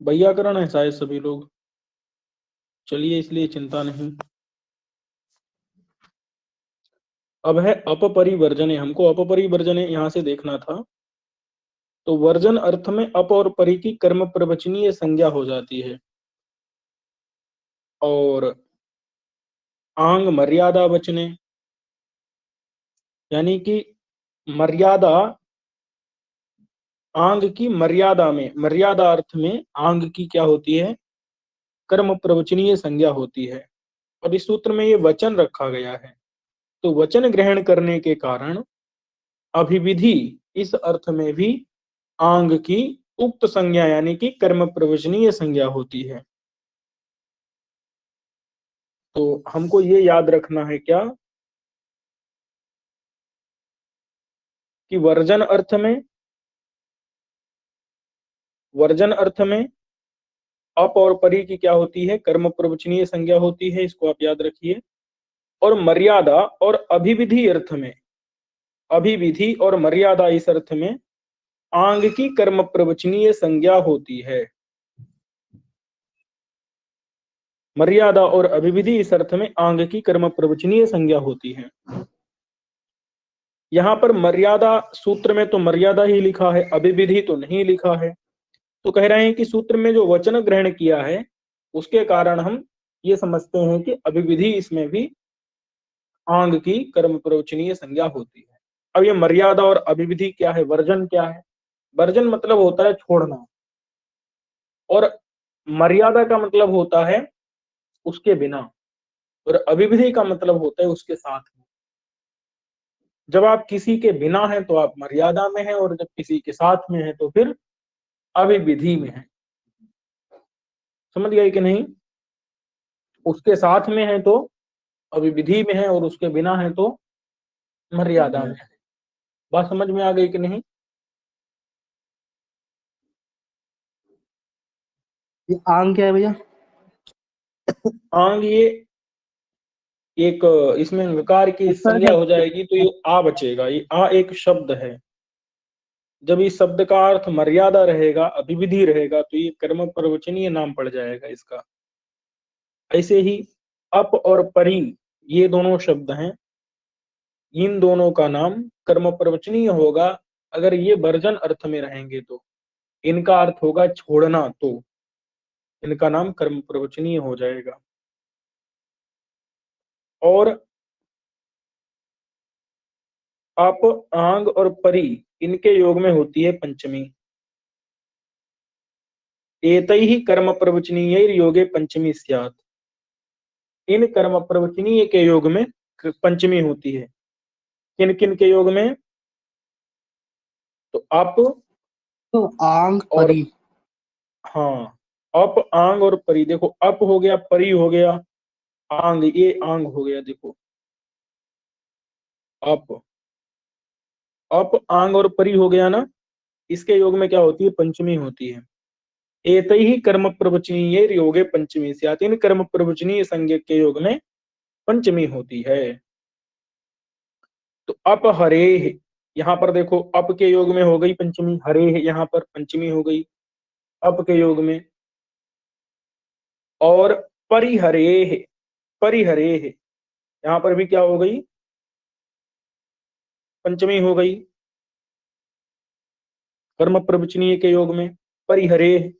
वैयाकरण है शायद सभी लोग, चलिए इसलिए चिंता नहीं। अब है अपपरिवर्जने, हमको अपपरिवर्जने यहां से देखना था। तो वर्जन अर्थ में अप और परि की कर्म प्रवचनीय संज्ञा हो जाती है, और आंग मर्यादा वचने, यानी कि मर्यादा, आंग की मर्यादा में, मर्यादा अर्थ में आंग की क्या होती है, कर्म प्रवचनीय संज्ञा होती है। और इस सूत्र में ये वचन रखा गया है, तो वचन ग्रहण करने के कारण अभिविधि इस अर्थ में भी आंग की उक्त संज्ञा यानी कि कर्म प्रवचनीय संज्ञा होती है। तो हमको ये याद रखना है क्या, कि वर्जन अर्थ में अप और परि की क्या होती है, कर्म प्रवचनीय संज्ञा होती है, इसको आप याद रखिए। और मर्यादा और अभिविधि अर्थ में, अभिविधि और मर्यादा इस अर्थ में आंग की कर्म प्रवचनीय संज्ञा होती है। मर्यादा और अभिविधि इस अर्थ में आंग की कर्म प्रवचनीय संज्ञा होती है। यहाँ पर मर्यादा सूत्र में तो मर्यादा ही लिखा है, अभिविधि तो नहीं लिखा है। तो कह रहे हैं कि सूत्र में जो वचन ग्रहण किया है उसके कारण हम ये समझते हैं कि अभिविधि इसमें भी आंग की कर्म प्रवचनीय संज्ञा होती है। अब ये मर्यादा और अभिविधि क्या है, वर्जन क्या है? वर्जन मतलब होता है छोड़ना, और मर्यादा का मतलब होता है उसके बिना, और अभिविधि का मतलब होता है उसके साथ में। जब आप किसी के बिना हैं तो आप मर्यादा में हैं, और जब किसी के साथ में हैं तो फिर अभिविधि में हैं। समझ गए कि नहीं? उसके साथ में है तो अभिविधि में है, और उसके बिना है तो मर्यादा में है। बात समझ में आ गई कि नहीं? ये आंग क्या है भैया? आंग ये एक, इसमें विकार की उत्तर संज्ञा क्या? हो जाएगी तो ये आ बचेगा। ये आ एक शब्द है, जब इस शब्द का अर्थ मर्यादा रहेगा, अभिविधि रहेगा, तो ये कर्म प्रवचनीय नाम पड़ जाएगा इसका। ऐसे ही अप और परि ये दोनों शब्द हैं, इन दोनों का नाम कर्म प्रवचनीय होगा अगर ये वर्जन अर्थ में रहेंगे तो। इनका अर्थ होगा छोड़ना, तो इनका नाम कर्म प्रवचनीय हो जाएगा। और अप, आंग और परि इनके योग में होती है पंचमी। एतैहि कर्म प्रवचनीय योगे पंचमी स्यात्। इन कर्म प्रवचनीय के योग में पंचमी होती है। किन किन के योग में? तो अप तो आंग और, परी। हाँ, अप, आंग और परि। देखो अप हो गया, परि हो गया, आंग, ये आंग हो गया। देखो अप, अप आंग और परि हो गया ना, इसके योग में क्या होती है, पंचमी होती है। एतैहि कर्म प्रवचनीय योगे पंचमी स्यात्। इन कर्म प्रवचनीय संज्ञक के योग में पंचमी होती है। तो अप हरे, यहाँ पर देखो अप के योग में हो गई पंचमी, हरे यहाँ पर पंचमी हो गई अप के योग में। और परिहरे, परिहरे यहाँ पर भी क्या हो गई, पंचमी हो गई कर्म प्रवचनीय के योग में, परिहरे।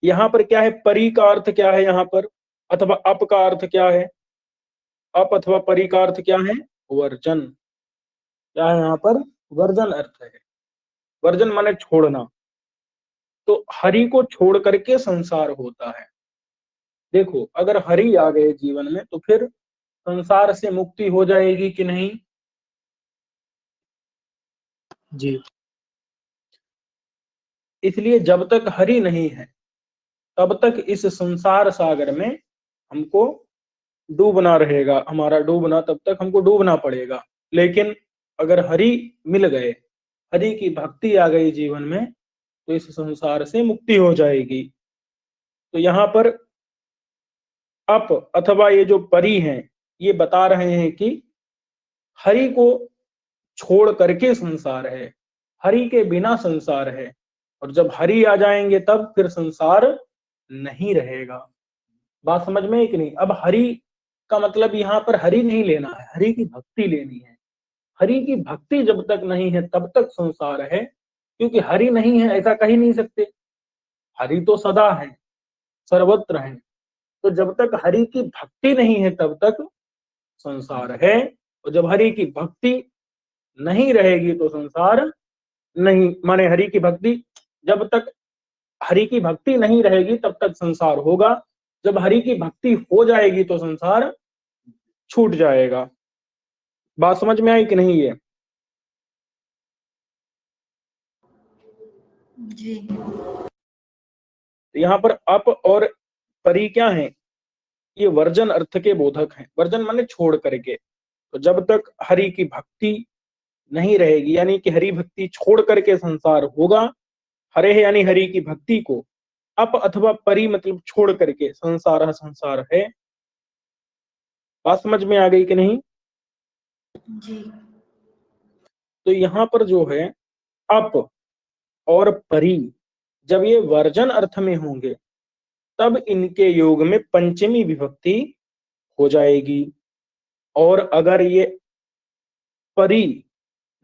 यहाँ पर क्या है, परि का अर्थ क्या है यहाँ पर, अथवा अप का अर्थ क्या है? अप अथवा परि का अर्थ क्या है? वर्जन। क्या है यहाँ पर? वर्जन अर्थ है। वर्जन माने छोड़ना। तो हरि को छोड़ करके संसार होता है। देखो अगर हरि आ गए जीवन में तो फिर संसार से मुक्ति हो जाएगी कि नहीं? जी। इसलिए जब तक हरि नहीं है तब तक इस संसार सागर में हमको डूबना रहेगा, हमारा डूबना, तब तक हमको डूबना पड़ेगा। लेकिन अगर हरि मिल गए, हरि की भक्ति आ गई जीवन में, तो इस संसार से मुक्ति हो जाएगी। तो यहाँ पर अप अथवा ये जो परि हैं, ये बता रहे हैं कि हरि को छोड़ करके संसार है, हरि के बिना संसार है। और जब हरि आ जाएंगे तब फिर संसार नहीं रहेगा। बात समझ में है कि नहीं? अब हरि का मतलब यहाँ पर हरि नहीं लेना है, हरि की भक्ति लेनी है। हरि की भक्ति जब तक नहीं है तब तक संसार है, क्योंकि हरि नहीं है ऐसा कह ही नहीं सकते। हरि तो सदा है, सर्वत्र है। तो जब तक हरि की भक्ति नहीं है तब तक संसार है, और जब हरि की भक्ति नहीं रहेगी तो संसार नहीं, माने हरि की भक्ति, जब तक हरि की भक्ति नहीं रहेगी तब तक संसार होगा, जब हरि की भक्ति हो जाएगी तो संसार छूट जाएगा। बात समझ में आई कि नहीं? ये जी। तो यहाँ पर अप और परि क्या है? ये वर्जन अर्थ के बोधक हैं। वर्जन माने छोड़ करके। तो जब तक हरि की भक्ति नहीं रहेगी, यानी कि हरि भक्ति छोड़ करके संसार होगा, हरे यानी हरि की भक्ति को, अप अथवा परि मतलब छोड़ करके, संसार संसार है। बात समझ में आ गई कि नहीं? जी। तो यहाँ पर जो है अप और परि जब ये वर्जन अर्थ में होंगे तब इनके योग में पंचमी विभक्ति हो जाएगी। और अगर ये परि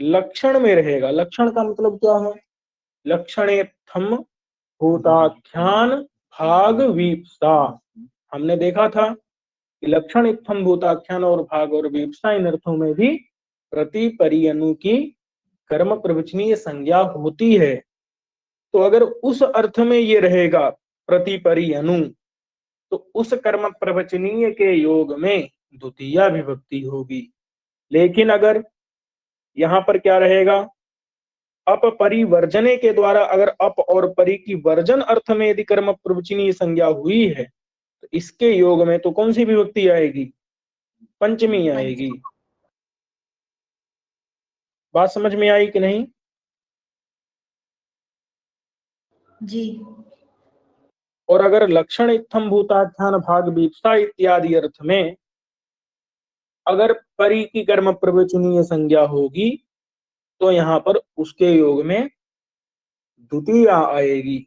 लक्षण में रहेगा, लक्षण का मतलब क्या है? लक्षणेत्थम भूताख्यान भाग वीप्सा। हमने देखा था कि लक्षण इत्थम भूताख्यान और भाग और वीप्सा इन अर्थों में भी प्रति परि अनु की कर्म प्रवचनीय संज्ञा होती है। तो अगर उस अर्थ में ये रहेगा प्रति परि अनु, तो उस कर्म प्रवचनीय के योग में द्वितीया विभक्ति होगी। लेकिन अगर यहाँ पर क्या रहेगा, अप परिवर्जने के द्वारा अगर अप और परि की वर्जन अर्थ में यदि कर्म प्रवचनीय संज्ञा हुई है तो इसके योग में तो कौन सी विभक्ति आएगी? पंचमी आएगी। बात समझ में आई कि नहीं? जी। और अगर लक्षण इत्थम भूताख्यान भाग वीप्सा इत्यादि अर्थ में अगर परि की कर्म प्रवचनीय संज्ञा होगी तो यहाँ पर उसके योग में द्वितीया आएगी।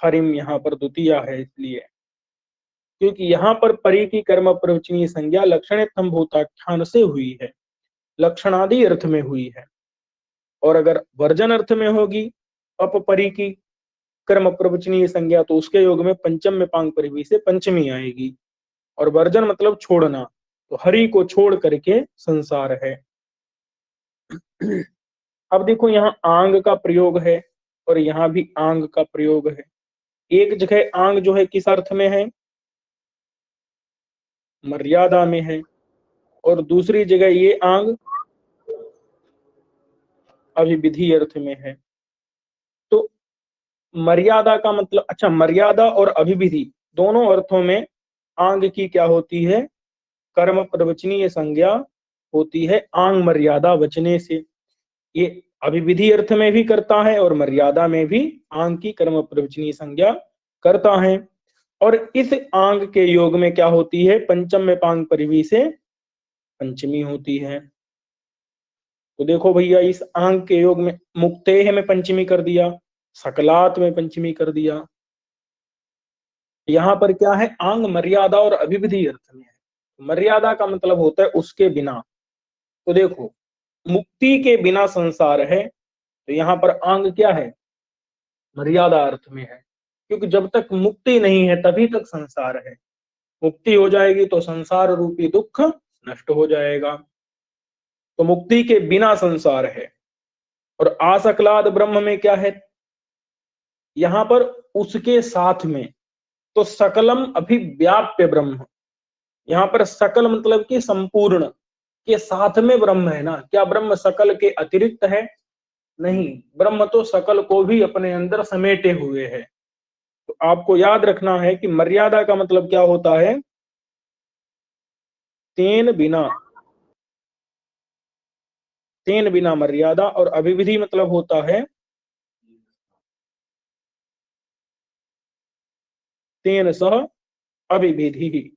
हरिम यहाँ पर द्वितीया है इसलिए, क्योंकि यहाँ पर परि की कर्म प्रवचनीय संज्ञा लक्षणेत्थम भूताख्यान से हुई है, लक्षणादि अर्थ में हुई है। और अगर वर्जन अर्थ में होगी अप परि की कर्म प्रवचनीय संज्ञा तो उसके योग में पंचम में पांग परिवी से पंचमी आएगी। और वर्जन मतलब छोड़ना, तो हरि को छोड़ करके संसार है। अब देखो यहाँ आंग का प्रयोग है और यहाँ भी आंग का प्रयोग है। एक जगह आंग जो है किस अर्थ में है? मर्यादा में है। और दूसरी जगह ये आंग अभिविधि अर्थ में है। तो मर्यादा का मतलब, अच्छा, मर्यादा और अभिविधि दोनों अर्थों में आंग की क्या होती है? कर्म प्रवचनीय संज्ञा होती है आंग मर्यादा वचने से। ये अभिविधि अर्थ में भी करता है और मर्यादा में भी आंग की कर्म प्रवचनीय संज्ञा करता है। और इस आंग के योग में क्या होती है? पंचम में पांग परिवी से पंचमी होती है। तो देखो भैया, इस आंग के योग में मुक्तेह में पंचमी कर दिया, सकलात में पंचमी कर दिया। यहाँ पर क्या है? आंग मर्यादा और अभिविधि अर्थ में है। मर्यादा का मतलब होता है उसके बिना। तो देखो, मुक्ति के बिना संसार है, तो यहाँ पर आंग क्या है? मर्यादा अर्थ में है, क्योंकि जब तक मुक्ति नहीं है तभी तक संसार है। मुक्ति हो जाएगी तो संसार रूपी दुख नष्ट हो जाएगा। तो मुक्ति के बिना संसार है। और आसक्लाद ब्रह्म में क्या है? यहाँ पर उसके साथ में, तो सकलम अभिव्याप्य ब्रह्म। यहाँ पर सकल मतलब कि संपूर्ण के साथ में ब्रह्म है ना। क्या ब्रह्म सकल के अतिरिक्त है? नहीं, ब्रह्म तो सकल को भी अपने अंदर समेटे हुए है। तो आपको याद रखना है कि मर्यादा का मतलब क्या होता है? तेन बिना, तेन बिना मर्यादा। और अभिविधि मतलब होता है तेन सह अभिविधि।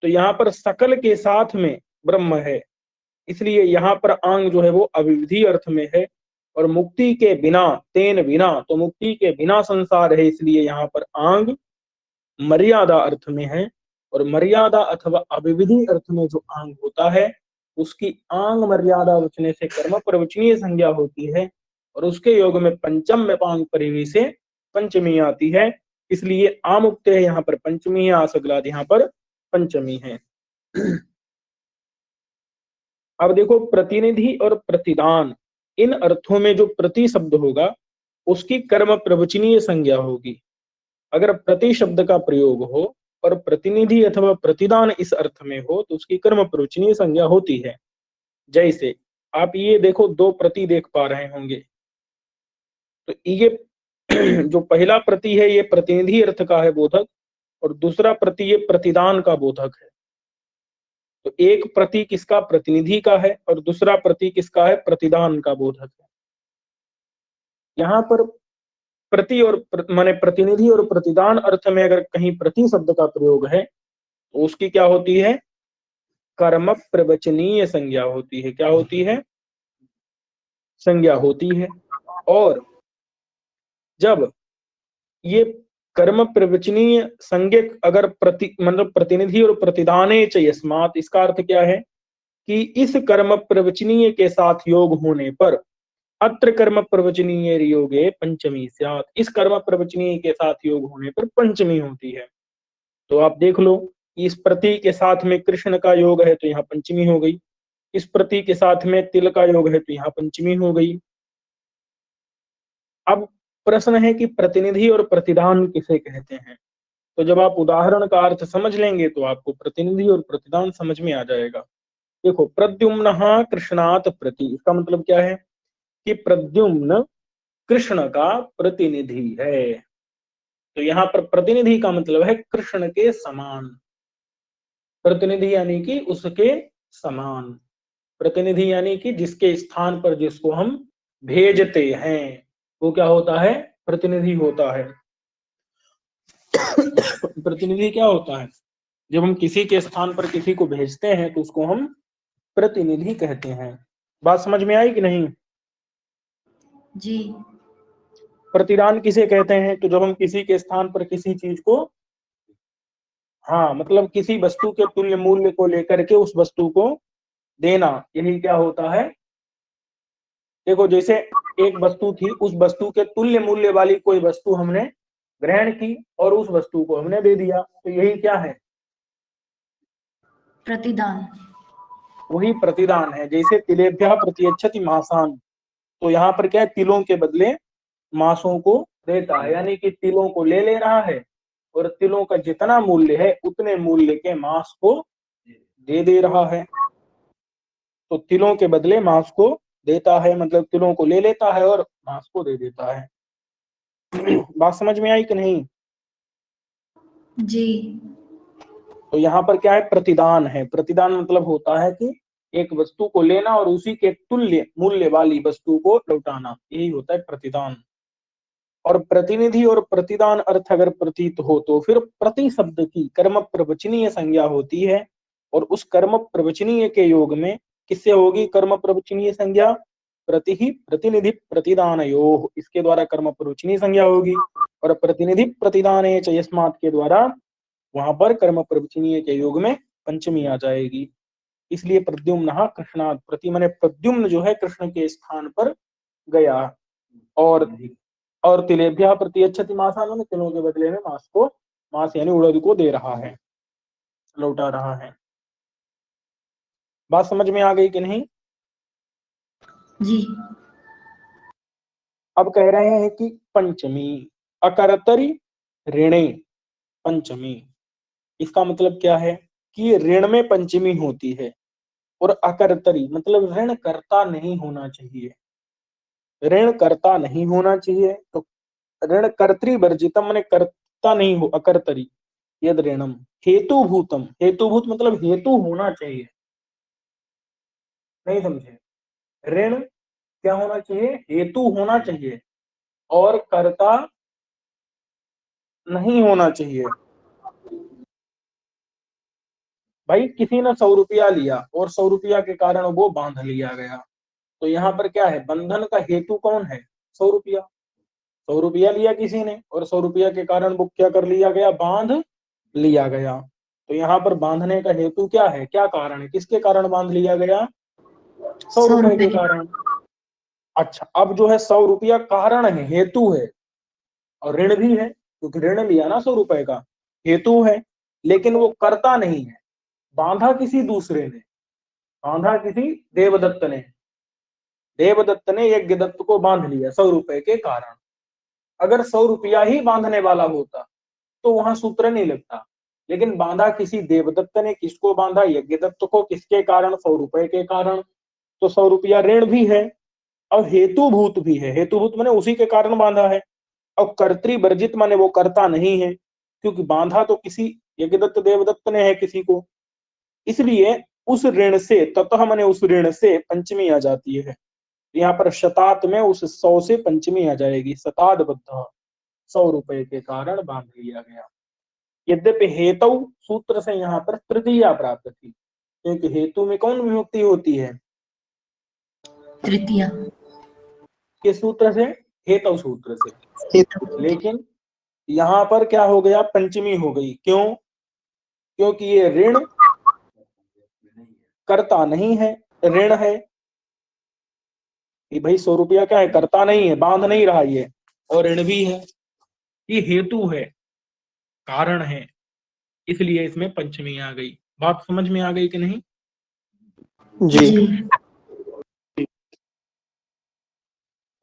तो यहाँ पर सकल के साथ में ब्रह्म है, इसलिए यहाँ पर आंग जो है वो अभिविधि अर्थ में है। और मुक्ति के बिना, तेन बिना, तो मुक्ति के बिना संसार है, इसलिए यहाँ पर आंग मर्यादा अर्थ में है। और मर्यादा अथवा अविविधि अर्थ में जो आंग होता है उसकी आंग मर्यादा वचने से कर्म प्रवचनीय संज्ञा होती है, और उसके योग में पंचम में पांग परिवी से पंचमी आती है, इसलिए आमुक्त है यहाँ पर पंचमी है, आसगलाद यहाँ पर पंचमी है। अब देखो प्रतिनिधि और प्रतिदान, इन अर्थों में जो प्रति शब्द होगा उसकी कर्म प्रवचनीय संज्ञा होगी। अगर प्रति शब्द का प्रयोग हो और प्रतिनिधि अथवा प्रतिदान इस अर्थ में हो तो उसकी कर्म प्रवचनीय संज्ञा होती है। जैसे आप ये देखो, दो प्रति देख पा रहे होंगे, तो ये जो पहला प्रति है ये प्रतिनिधि अर्थ का है बोधक, और दूसरा प्रति ये प्रतिदान का बोधक है। तो एक प्रति किसका, प्रतिनिधि का है, और दूसरा प्रति किसका है, प्रतिदान का बोधक है। यहाँ पर प्रति और माने प्रतिनिधि और प्रतिदान अर्थ में अगर कहीं प्रति शब्द का प्रयोग है तो उसकी क्या होती है, कर्म प्रवचनीय संज्ञा होती है। क्या होती है, संज्ञा होती है। और जब ये कर्म प्रवचनीय संज्ञक अगर प्रति मतलब प्रतिनिधि और प्रतिदाने च यस्मात्, इसका अर्थ क्या है कि इस कर्म प्रवचनीय के साथ योग होने पर अत्र कर्म प्रवचनीय योगे पंचमी स्यात्, इस कर्म प्रवचनीय के साथ योग होने पर पंचमी होती है। तो आप देख लो, इस प्रति के साथ में कृष्ण का योग है तो यहाँ पंचमी हो गई, इस प्रति के साथ में तिल का योग है तो यहाँ पंचमी हो गई। अब प्रश्न है कि प्रतिनिधि और प्रतिदान किसे कहते हैं, तो जब आप उदाहरण का अर्थ समझ लेंगे तो आपको प्रतिनिधि और प्रतिदान समझ में आ जाएगा। देखो, प्रद्युम्न कृष्णात प्रति, इसका मतलब क्या है कि प्रद्युम्न कृष्ण का प्रतिनिधि है। तो यहाँ पर प्रतिनिधि का मतलब है कृष्ण के समान, प्रतिनिधि यानी कि उसके समान, प्रतिनिधि यानी कि जिसके स्थान पर जिसको हम भेजते हैं वो क्या होता है, प्रतिनिधि होता है। प्रतिनिधि क्या होता है, जब हम किसी के स्थान पर किसी को भेजते हैं तो उसको हम प्रतिनिधि कहते हैं। बात समझ में आई कि नहीं? जी। प्रतिदान किसे कहते हैं, तो जब हम किसी के स्थान पर किसी चीज को, हाँ मतलब किसी वस्तु के तुल्य मूल्य को लेकर के उस वस्तु को देना, यही क्या होता है। देखो, जैसे एक वस्तु थी, उस वस्तु के तुल्य मूल्य वाली कोई वस्तु हमने ग्रहण की और उस वस्तु को हमने दे दिया, तो यही क्या है, प्रतिदान। वही प्रतिदान है। जैसे तिलेभ्यः प्रत्यच्छति मासान, तो यहाँ पर क्या है, तिलों के बदले मासों को देता है, यानी कि तिलों को ले रहा है और तिलों का जितना मूल्य है उतने मूल्य के मांस को दे रहा है। तो तिलों के बदले मांस को देता है, मतलब तिलों को ले लेता है और मांस को दे देता है। बात समझ में आई कि नहीं? जी। तो यहाँ पर क्या है, प्रतिदान है। प्रतिदान मतलब होता है कि एक वस्तु को लेना और उसी के तुल्य मूल्य वाली वस्तु को लौटाना, यही होता है प्रतिदान। और प्रतिनिधि और प्रतिदान अर्थ अगर प्रतीत हो तो फिर प्रति शब्द की कर्म प्रवचनीय संज्ञा होती है, और उस कर्म प्रवचनीय के योग में किससे होगी कर्म प्रवचनीय संज्ञा, प्रति ही प्रतिनिधि प्रतिदानयोः, इसके द्वारा कर्म प्रवचनीय संज्ञा होगी। और प्रतिनिधि प्रतिदाने च यस्मात् के द्वारा वहां पर कर्म प्रवचनीय के योग में पंचमी आ जाएगी। इसलिए प्रद्युम्न कृष्णात् प्रति, माने प्रद्युम्न जो है कृष्ण के स्थान पर गया, और तिलेभ्यः प्रत्यच्छति मासान, में तिलों के बदले में मांस यानी उड़द को दे रहा है, लौटा रहा है। बात समझ में आ गई कि नहीं? जी। अब कह रहे हैं कि पंचमी अकर्तरि ऋणे पंचमी, इसका मतलब क्या है कि ऋण में पंचमी होती है, और अकर्तरि मतलब ऋण करता नहीं होना चाहिए, ऋण करता नहीं होना चाहिए। तो ऋण कर्तृवर्जितम माने करता नहीं हो, अकर्तरि यद ऋणम हेतुभूतम, हेतुभूत मतलब हेतु होना चाहिए, नहीं समझे? ऋण क्या होना चाहिए, हेतु होना चाहिए, और कर्ता नहीं होना चाहिए। भाई किसी ने 100 रुपया लिया और 100 रुपया के कारण वो बांध लिया गया, तो यहाँ पर क्या है, बंधन का हेतु कौन है, 100 रुपया। 100 रुपया लिया किसी ने और 100 रुपया के कारण वो क्या कर लिया गया, बांध लिया गया। तो यहाँ पर बांधने का हेतु क्या है, क्या कारण है, किसके कारण बांध लिया गया, 100 100 रुपए के रुपए। कारण। अच्छा, अब जो है 100 रुपया कारण है, हेतु है, और ऋण भी है क्योंकि ऋण लिया ना 100 रुपए का, हेतु है, लेकिन वो करता नहीं है, बांधा किसी दूसरे ने, बांधा किसी देवदत्त ने। देवदत्त ने यज्ञदत्त को बांध लिया 100 रुपए के कारण। अगर 100 रुपया ही बांधने वाला होता तो वहां सूत्र नहीं लगता, लेकिन बांधा किसी देवदत्त ने, किसको बांधा, यज्ञदत्त को, किसके कारण, 100 रुपए के कारण। तो 100 रुपया ऋण भी है और हेतुभूत भी है, हेतुभूत माने उसी के कारण बांधा है, और कर्तृवर्जित माने वो करता नहीं है, क्योंकि बांधा तो किसी यज्ञदत्त देवदत्त ने है किसी को, इसलिए उस ऋण से, ततः माने उस ऋण से पंचमी आ जाती है। यहाँ पर शतात में उस 100 से पंचमी आ जाएगी, शताद बद्ध, 100 रुपए के कारण बांध लिया गया। यद्यपि हेतु सूत्र से यहाँ पर तृतीया प्राप्त थी, क्योंकि हेतु में कौन विभक्ति होती है, तृतीया। किस सूत्र से, हेतु सूत्र से। हेतु। लेकिन यहाँ पर क्या हो गया, पंचमी हो गई, क्यों, क्योंकि ये ऋण करता नहीं है, ऋण है कि भाई 100 रुपया क्या है, करता नहीं है, बांध नहीं रहा ये, और ऋण भी है, ये हेतु है, कारण है, इसलिए इसमें पंचमी आ गई। बात समझ में आ गई कि नहीं, जी।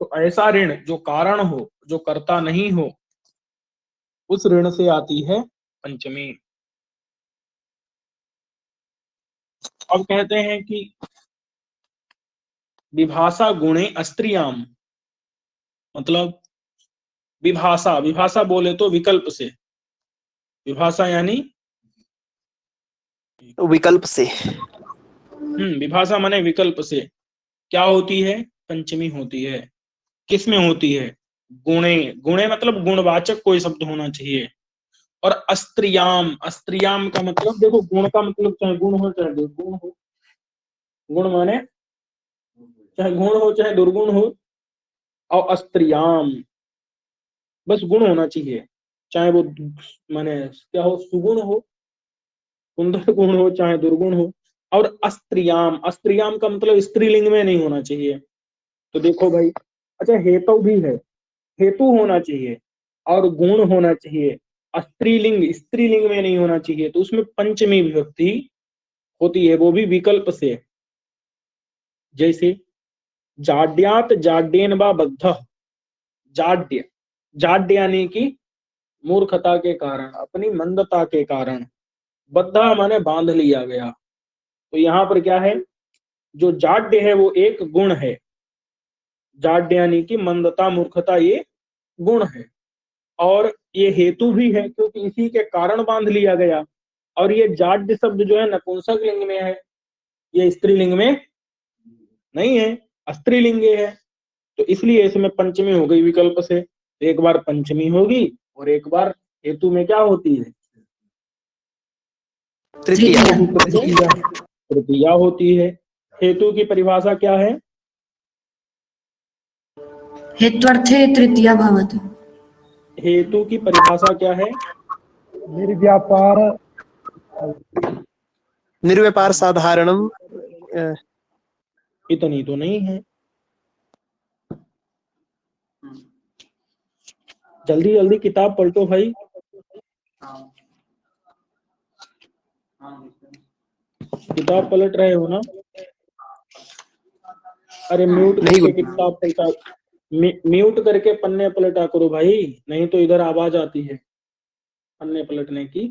तो ऐसा ऋण जो कारण हो, जो करता नहीं हो, उस ऋण से आती है पंचमी। अब कहते हैं कि विभाषा गुणे अस्त्रियाम, मतलब विभाषा, विभाषा बोले तो विकल्प से, विभाषा यानी विकल्प से। विभाषा माने विकल्प से, क्या होती है, पंचमी होती है। किस में होती है, गुणे, गुणे मतलब गुणवाचक कोई शब्द होना चाहिए। और अस्त्रियाम, अस्त्रियाम का मतलब देखो, गुण का मतलब चाहे गुण हो चाहे दुर्गुण हो, गुण माने चाहे गुण हो चाहे दुर्गुण हो, और अस्त्रियाम बस गुण होना चाहिए, चाहे वो माने क्या हो, सुगुण हो, सुंदर गुण हो, चाहे दुर्गुण हो। और अस्त्रियाम, अस्त्रियाम का मतलब स्त्रीलिंग में नहीं होना चाहिए। तो देखो भाई, अच्छा हेतु भी है, हेतु होना चाहिए और गुण होना चाहिए, स्त्रीलिंग, स्त्रीलिंग में नहीं होना चाहिए, तो उसमें पंचमी विभक्ति होती है, वो भी विकल्प से। जैसे जाड्यात जाड्येन वा बद्ध, जाड्य, जाड्य यानी कि मूर्खता के कारण, अपनी मंदता के कारण, बद्धा माने बांध लिया गया। तो यहाँ पर क्या है, जो जाड्य है वो एक गुण है, जाड्य यानी कि मंदता, मूर्खता, ये गुण है, और ये हेतु भी है क्योंकि इसी के कारण बांध लिया गया। और ये जाड्य शब्द जो है नपुंसक लिंग में है, ये स्त्रीलिंग में नहीं है, स्त्रीलिंग है, तो इसलिए इसमें पंचमी हो गई विकल्प से। एक बार पंचमी होगी और एक बार हेतु में क्या होती है, तृतीया। तृतीया होती है। हेतु की परिभाषा क्या है, हेत्वर्थे तृतीया भवति। हेतु की परिभाषा क्या है, निर्व्यापार, निर्व्यापार साधारणम। इतनी तो नहीं है, जल्दी जल्दी किताब पलटो भाई, किताब पलट रहे हो ना, अरे म्यूट नहीं करके किताब पलटा, म्यूट करके पन्ने पलटा करो भाई, नहीं तो इधर आवाज आती है पन्ने पलटने की।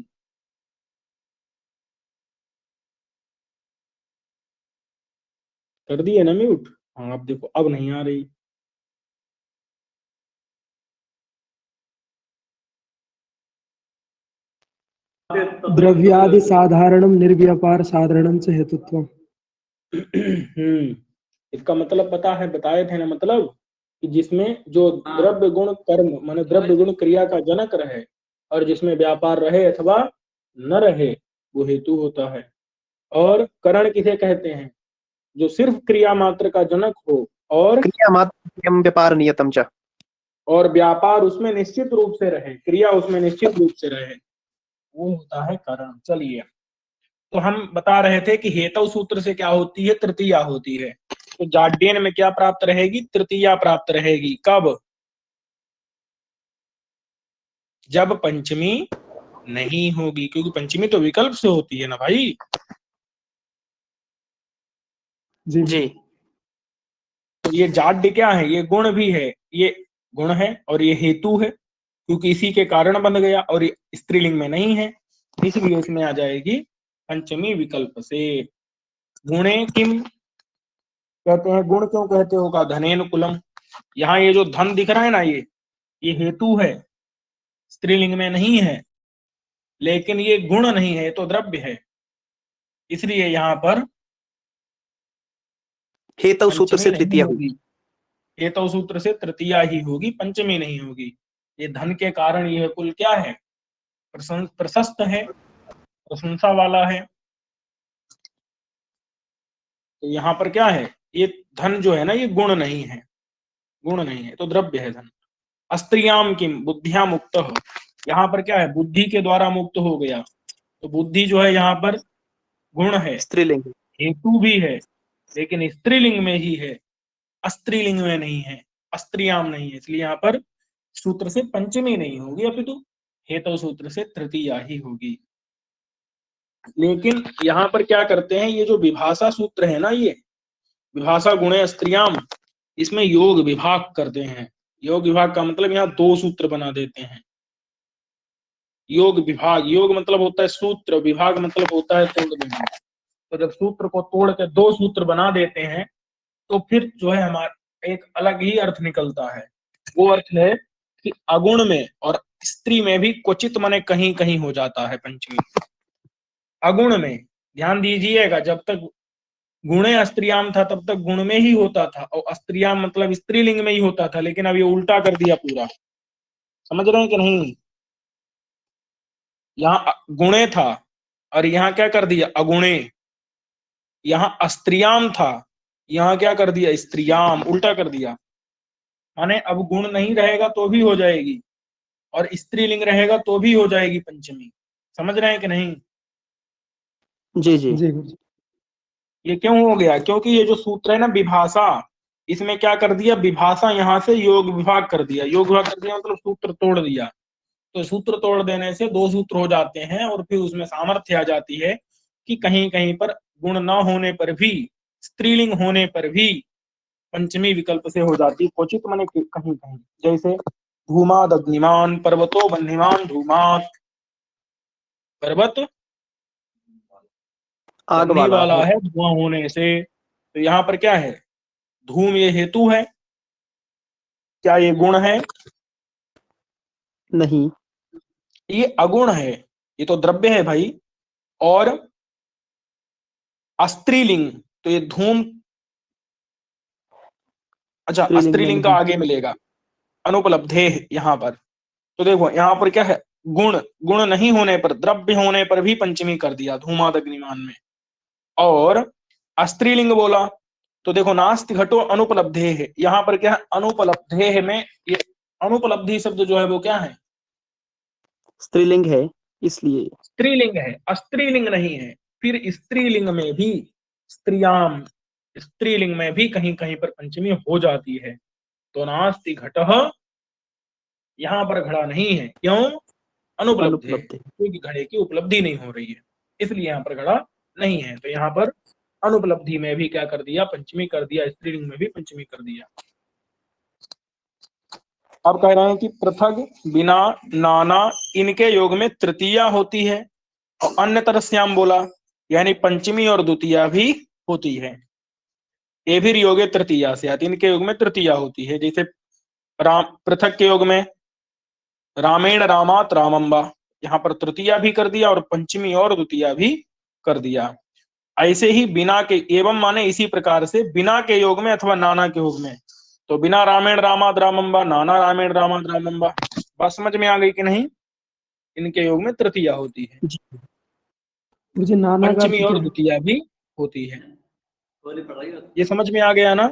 कर दिए ना म्यूट, हाँ अब देखो अब नहीं आ रही। द्रव्यादि साधारणम निर्व्यापार साधारणम से हेतुत्व। इसका मतलब पता है, बताए थे ना, मतलब कि जिसमें जो द्रव्य गुण कर्म माने द्रव्य गुण क्रिया का जनक रहे और जिसमें व्यापार रहे अथवा न रहे, वो हेतु होता है। और करण किसे कहते हैं, जो सिर्फ क्रिया मात्र का जनक हो और क्रियामात्रं व्यापार नियतम च। व्यापार उसमें निश्चित रूप से रहे, क्रिया उसमें निश्चित रूप से रहे, वो होता है कारण। चलिए, तो हम बता रहे थे कि हेतु सूत्र से क्या होती है, तृतीया होती है। तो जाड्यन में क्या प्राप्त रहेगी, तृतीया प्राप्त रहेगी। कब? जब पंचमी नहीं होगी, क्योंकि पंचमी तो विकल्प से होती है ना भाई। जी जी। तो ये जाड्य क्या है, ये गुण भी है, ये गुण है और ये हेतु है, क्योंकि इसी के कारण बन गया और ये स्त्रीलिंग में नहीं है, इसलिए इसमें आ जाएगी पंचमी विकल्प से। गुणे किम कहते हैं, गुण क्यों कहते होगा, धनेन कुलम। यहाँ ये जो धन दिख रहा है ना, ये हेतु है, स्त्रीलिंग में नहीं है, लेकिन ये गुण नहीं है, तो द्रव्य है, इसलिए यहाँ पर हेतु सूत्र पंचमी से नहीं तृतीया हुई। होगी, हेतु सूत्र से तृतीया ही होगी, पंचमी नहीं होगी। ये धन के कारण यह कुल क्या है, प्रशस्त है, प्रशंसा वाला है। तो यहाँ पर क्या है, ये धन जो है ना, ये गुण नहीं है, गुण नहीं है, तो द्रव्य है धन। अस्त्रियाम किम बुद्धिया मुक्त, यहाँ पर क्या है, बुद्धि के द्वारा मुक्त हो गया, तो बुद्धि जो है यहाँ पर गुण है, स्त्रीलिंग। हेतु भी है, लेकिन स्त्रीलिंग में ही है, अस्त्रीलिंग में नहीं है, अस्त्रियाम नहीं है, इसलिए यहाँ पर सूत्र से पंचमी नहीं होगी, अपितु हेतु सूत्र से तृतीया ही होगी। लेकिन यहाँ पर क्या करते हैं, ये जो विभाषा सूत्र है ना, ये विभाषा गुणे स्त्रियाम, इसमें योग विभाग करते हैं। योग विभाग का मतलब यहाँ दो सूत्र बना देते हैं। योग विभाग, योग मतलब होता है सूत्र, विभाग मतलब होता है तोड़ देना। तो जब सूत्र को तोड़ के दो सूत्र बना देते हैं, तो फिर जो है हमारा एक अलग ही अर्थ निकलता है। वो अर्थ है कि अगुण में और स्त्री में भी क्वचित माने कहीं कहीं हो जाता है पंचमी। अगुण में ध्यान दीजिएगा, जब तक गुणे अस्त्रियाम था तब तक गुण में ही होता था, और अस्त्रियाम मतलब स्त्रीलिंग में ही होता था, लेकिन अब ये उल्टा कर दिया पूरा। समझ रहे हैं कि नहीं? यहाँ गुणे था और यहाँ क्या कर दिया, अगुणे। यहाँ अस्त्रियाम था, यहाँ क्या कर दिया, स्त्रियाम, उल्टा कर दिया। माने अब गुण नहीं रहेगा तो भी हो जाएगी, और स्त्रीलिंग रहेगा तो भी हो जाएगी पंचमी। समझ रहे हैं कि नहीं? जी जी। जी। ये क्यों हो गया, क्योंकि ये जो सूत्र है ना विभाषा, इसमें क्या कर दिया, विभाषा यहाँ से योग विभाग कर दिया। योग विभाग कर दिया मतलब सूत्र तोड़ दिया। तो सूत्र तोड़ देने से दो सूत्र हो जाते हैं, और फिर उसमें सामर्थ्य आ जाती है कि कहीं कहीं पर गुण न होने पर भी, स्त्रीलिंग होने पर भी पंचमी विकल्प से हो जाती, क्वचित माने कहीं कहीं। जैसे धूमाद अग्निमान, पर्वतो बन्हीमान धूमात, पर्वत आग बनने वाला वाला है। है धुआं होने से। तो यहाँ पर क्या है, धूम ये हेतु है, क्या ये गुण है? नहीं। ये अगुण है, ये तो द्रव्य है भाई। और अस्त्रीलिंग, तो ये धूम, अच्छा स्त्रीलिंग में अस्त्रीलिंग का नहीं। आगे मिलेगा, अनुपलब्धे यहाँ पर। तो देखो यहाँ पर क्या है, गुण, गुण नहीं होने पर, द्रव्य होने पर भी पंचमी कर दिया धूमाद अग्निमान में। और अस्त्रीलिंग बोला तो देखो नास्ति घटो अनुपलब्धे है, यहाँ पर क्या है, अनुपलब्धे है में ये अनुपलब्धि शब्द जो है वो क्या है, स्त्रीलिंग है, इसलिए। स्त्रीलिंग है, अस्त्रीलिंग नहीं है। फिर स्त्रीलिंग में भी, स्त्रियाम, स्त्रीलिंग में भी कहीं कहीं पर पंचमी हो जाती है। तो नास्ति घटः, यहाँ पर घड़ा नहीं है, क्यों, अनुपलब्ध है, अनुपलब्ध है। क्योंकि घड़े की उपलब्धि नहीं हो रही है, इसलिए यहाँ पर घड़ा नहीं है। तो यहाँ पर अनुपलब्धि में भी क्या कर दिया, पंचमी कर दिया, स्त्रीलिंग में भी पंचमी कर दिया। अब कह रहे हैं कि पृथक, बिना, नाना, इनके योग में तृतीया होती है, और अन्य तरस्याम बोला, यानी पंचमी और द्वितीया भी होती है। ये भी योगे तृतीया से आती, इनके योग में तृतीया होती है। जैसे राम, पृथक के योग में रामेण रामात रामम्बा, यहाँ पर तृतीया भी कर दिया और पंचमी और द्वितीया भी कर दिया। ऐसे ही बिना के, एवं माने इसी प्रकार से बिना के योग में अथवा नाना के योग में, तो बिना रामेण रामात रामम्बा, नाना रामेण रामात रामम्बा। बात समझ में आ गई कि नहीं? इनके योग में तृतीया होती है, जी। मुझे नाना का अर्थ पंचमी क्या और है? द्वितीया भी होती है। ये समझ में आ गया ना?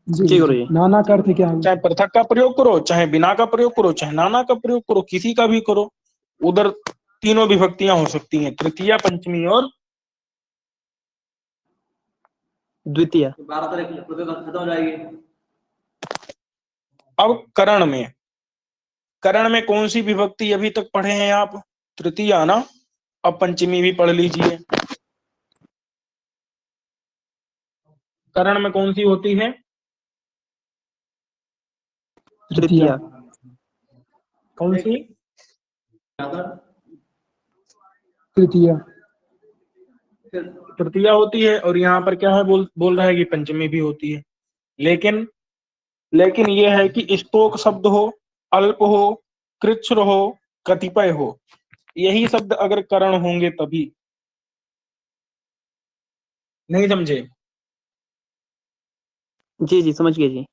जी गुरु जी। नाना का अर्थ क्या है? चाहे पृथक का प्रयोग करो, चाहे बिना का प्रयोग करो, चाहे नाना का प्रयोग करो, किसी का भी करो, उधर तीनों विभक्तियां हो सकती हैं, तृतीया, पंचमी और द्वितीय। अब करण में कौन सी विभक्ति अभी तक पढ़े हैं आप? तृतीया ना? अब पंचमी भी पढ़ लीजिए। करण में कौन सी होती है? तृतीय। कौन सी? तृतीया। तृतीया होती है, और यहाँ पर क्या है, बोल रहा है कि पंचमी भी होती है। लेकिन यह है कि स्तोक शब्द हो, अल्प हो, कृच्छ्र हो, कतिपय हो, यही शब्द अगर करण होंगे तभी। नहीं समझे? जी जी समझ गए जी।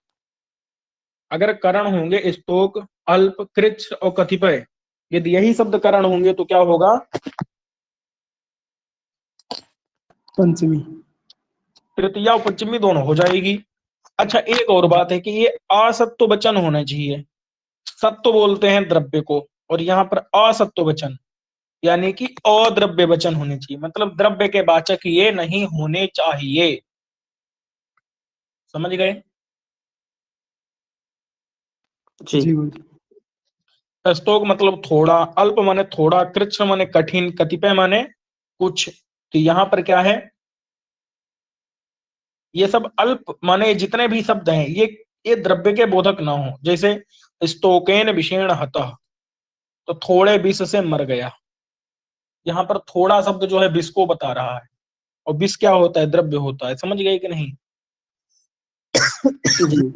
अगर करण होंगे स्तोक, अल्प, कृच्छ और कतिपय, यदि यही शब्द करण होंगे तो क्या होगा? पंचमी। तृतीया और पंचमी दोनों हो जाएगी। अच्छा, एक और बात है कि ये असत्व वचन होना चाहिए। सत्व बोलते हैं द्रव्य को, और यहाँ पर असत्व वचन यानी कि अद्रव्य वचन होने चाहिए, मतलब द्रव्य के वाचक ये नहीं होने चाहिए। समझ गए? जी जी गुरु जी। स्तोक मतलब थोड़ा, अल्प माने थोड़ा, कृच्छ माने कठिन, कतिपय माने कुछ। तो यहाँ पर क्या है, ये सब अल्प माने जितने भी शब्द हैं ये द्रव्य के बोधक ना हो। जैसे स्तोकेन विषेण हतः, तो थोड़े विष से मर गया। यहाँ पर थोड़ा शब्द जो है विष को बता रहा है, और विष क्या होता है? द्रव्य होता है। समझ गए कि नहीं? जी